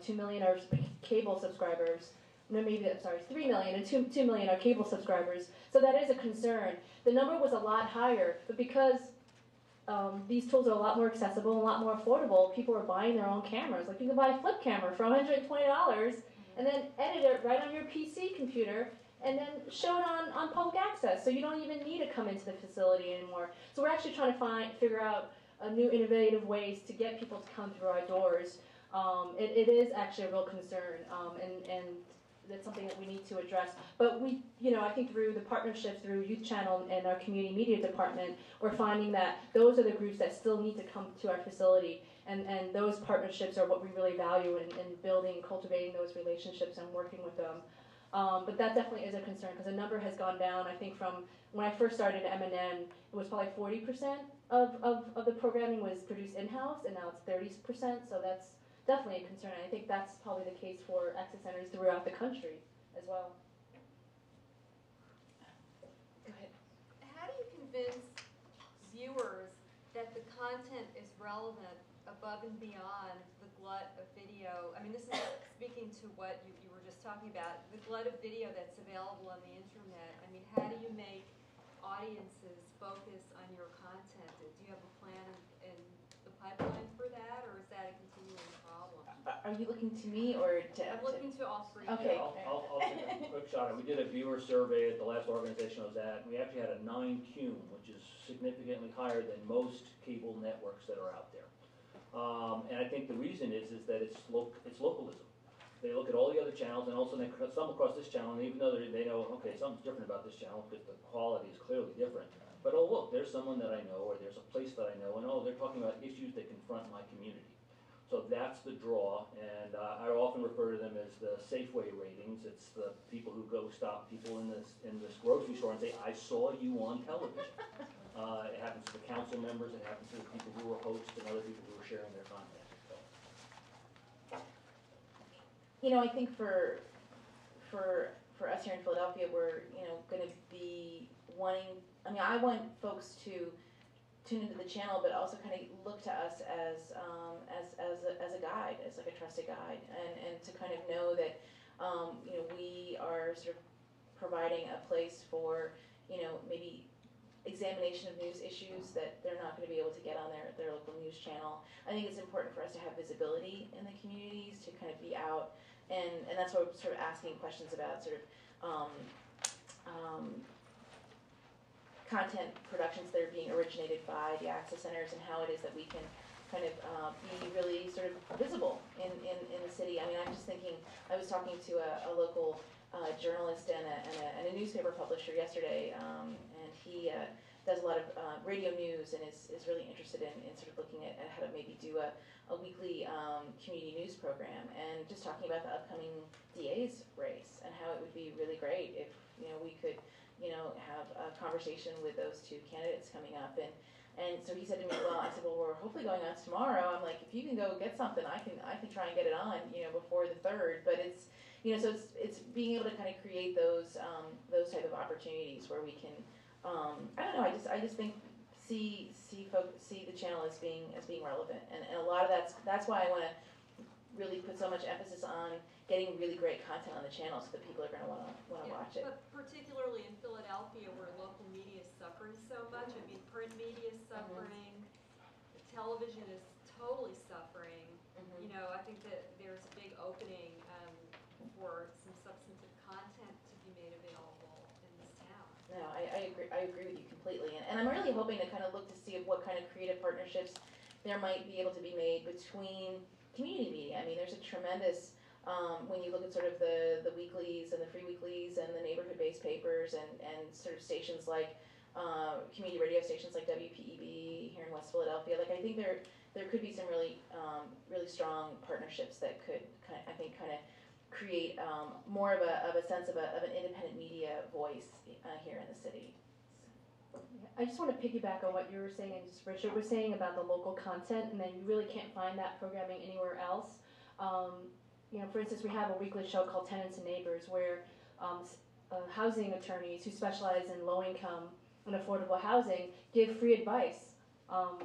2 million are cable subscribers. No, maybe 3 million, and 2 million are cable subscribers. So that is a concern. The number was a lot higher, but because these tools are a lot more accessible and a lot more affordable, people are buying their own cameras. Like, you can buy a flip camera for $120 and then edit it right on your PC computer and then show it on public access. So you don't even need to come into the facility anymore. So we're actually trying to figure out new innovative ways to get people to come through our doors. It is actually a real concern, and that's something that we need to address. But we, I think through the partnership through Youth Channel and our community media department, we're finding that those are the groups that still need to come to our facility, and those partnerships are what we really value in building, cultivating those relationships and working with them. But that definitely is a concern, because the number has gone down. I think from when I first started at MNN, it was probably 40% of the programming was produced in-house, and now it's 30%, so that's definitely a concern. I think that's probably the case for access centers throughout the country as well. Go ahead. How do you convince viewers that the content is relevant above and beyond the glut of video? I mean, this is speaking to what you were just talking about, the glut of video that's available on the internet. I mean, how do you make audiences focus on your content? Do you have a plan in the pipeline for that, or is that a continuing problem? Are you looking to me or to? I'm looking to all three. Okay. I'll take a quick shot. We did a viewer survey at the last organization I was at. We actually had a 9 cum, which is significantly higher than most cable networks that are out there. And I think the reason is that it's localism. They look at all the other channels, and also they stumble across this channel, and even though they know, okay, something's different about this channel because the quality is clearly different. But oh look, there's someone that I know, or there's a place that I know, and oh, they're talking about issues that confront my community. So that's the draw, and I often refer to them as the Safeway ratings. It's the people who go stop people in this grocery store and say, I saw you on television. It happens to the council members, it happens to the people who were hosts and other people who were sharing their content. So. You know, I think for us here in Philadelphia, we're, you know, going to be wanting, I mean, I want folks to tune into the channel, but also kind of look to us as a guide, as like a trusted guide, and to kind of know that, you know, we are sort of providing a place for, you know, maybe examination of news issues that they're not going to be able to get on their local news channel. I think it's important for us to have visibility in the communities, to kind of be out, and that's why we're sort of asking questions about sort of content productions that are being originated by the access centers, and how it is that we can kind of be really sort of visible in the city. I mean, I'm just thinking, I was talking to a local journalist and a newspaper publisher yesterday, and he does a lot of radio news and is really interested in sort of looking at how to maybe do a weekly community news program, and just talking about the upcoming DA's race and how it would be really great if, you know, we could, you know, have a conversation with those two candidates coming up. And so he said to me, well, I said, well, we're hopefully going on tomorrow. I'm like, if you can go get something, I can try and get it on, you know, before the 3rd. But it's, you know, so it's being able to kind of create those type of opportunities where we can, I don't know, I just think see the channel as being relevant, and a lot of that's why I want to really put so much emphasis on getting really great content on the channel, so that people are going to want to watch it. But particularly in Philadelphia, where local media is suffering so much. I mean, print media is suffering, television is totally suffering. You know, I think that there's a big opening for some substantive content to be made available in this town. No, I agree with you completely, and I'm really hoping to kind of look to see what kind of creative partnerships there might be able to be made between community media. I mean, there's a tremendous, when you look at sort of the weeklies and the free weeklies and the neighborhood-based papers and sort of stations like community radio stations like WPEB here in West Philadelphia, like I think there could be some really strong partnerships that could kind of create more of a sense of an independent media voice here in the city. I just want to piggyback on what you were saying, and just Richard was saying about the local content, and then you really can't find that programming anywhere else. You know, for instance, we have a weekly show called Tenants and Neighbors, where housing attorneys who specialize in low-income and affordable housing give free advice on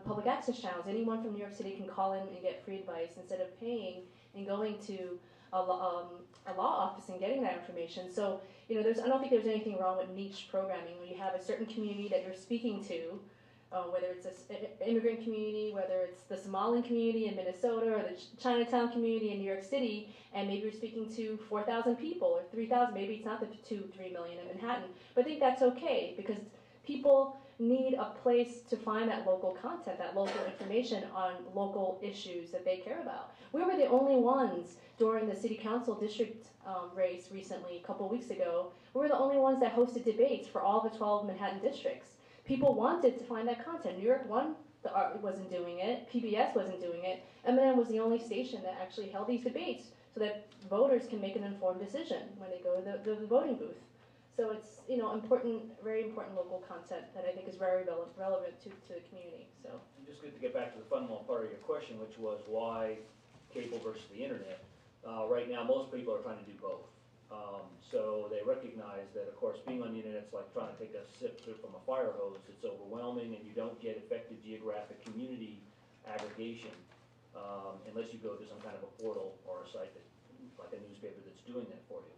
public access channels. Anyone from New York City can call in and get free advice instead of paying and going to a law office and getting that information. So, you know, I don't think there's anything wrong with niche programming. When you have a certain community that you're speaking to, whether it's an immigrant community, whether it's the Somalian community in Minnesota, or the Chinatown community in New York City, and maybe you're speaking to 4,000 people or 3,000, maybe it's not the 2-3 million in Manhattan, but I think that's okay, because people need a place to find that local content, that local information on local issues that they care about. We were the only ones during the city council district race recently, a couple of weeks ago. We were the only ones that hosted debates for all the 12 Manhattan districts. People wanted to find that content. New York One wasn't doing it, PBS wasn't doing it, MNN was the only station that actually held these debates so that voters can make an informed decision when they go to the voting booth. So it's, you know, important, very important local content that I think is very relevant to the community. So Just good to get back to the fundamental part of your question, which was why cable versus the internet. Right now, most people are trying to do both. So they recognize that, of course, being on the internet is like trying to take a sip from a fire hose. It's overwhelming, and you don't get effective geographic community aggregation unless you go to some kind of a portal or a site that, like a newspaper, that's doing that for you.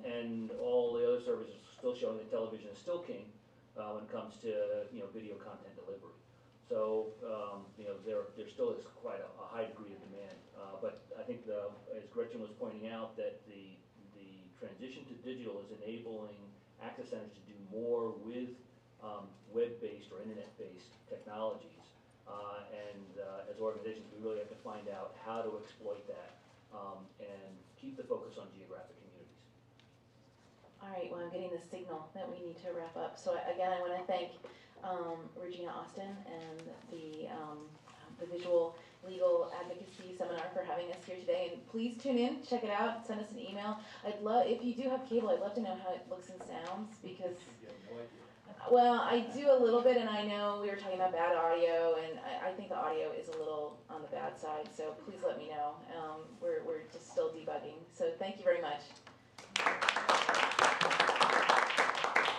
And all the other services are still showing that television is still king when it comes to, you know, video content delivery. So you know, there still is quite a high degree of demand. But I think, as Gretjen was pointing out, that the transition to digital is enabling access centers to do more with web-based or internet-based technologies. As organizations, we really have to find out how to exploit that and keep the focus on geographic communities. All right, well, I'm getting the signal that we need to wrap up. So again, I want to thank Regina Austin and the Visual Legal Advocacy Seminar for having us here today. And please tune in, check it out, send us an email. I'd love, if you do have cable, I'd love to know how it looks and sounds, because, well, I do a little bit, and I know we were talking about bad audio, and I think the audio is a little on the bad side, so please let me know. We're just still debugging. So thank you very much.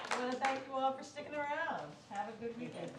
I want to thank you all for sticking around. Have a good weekend.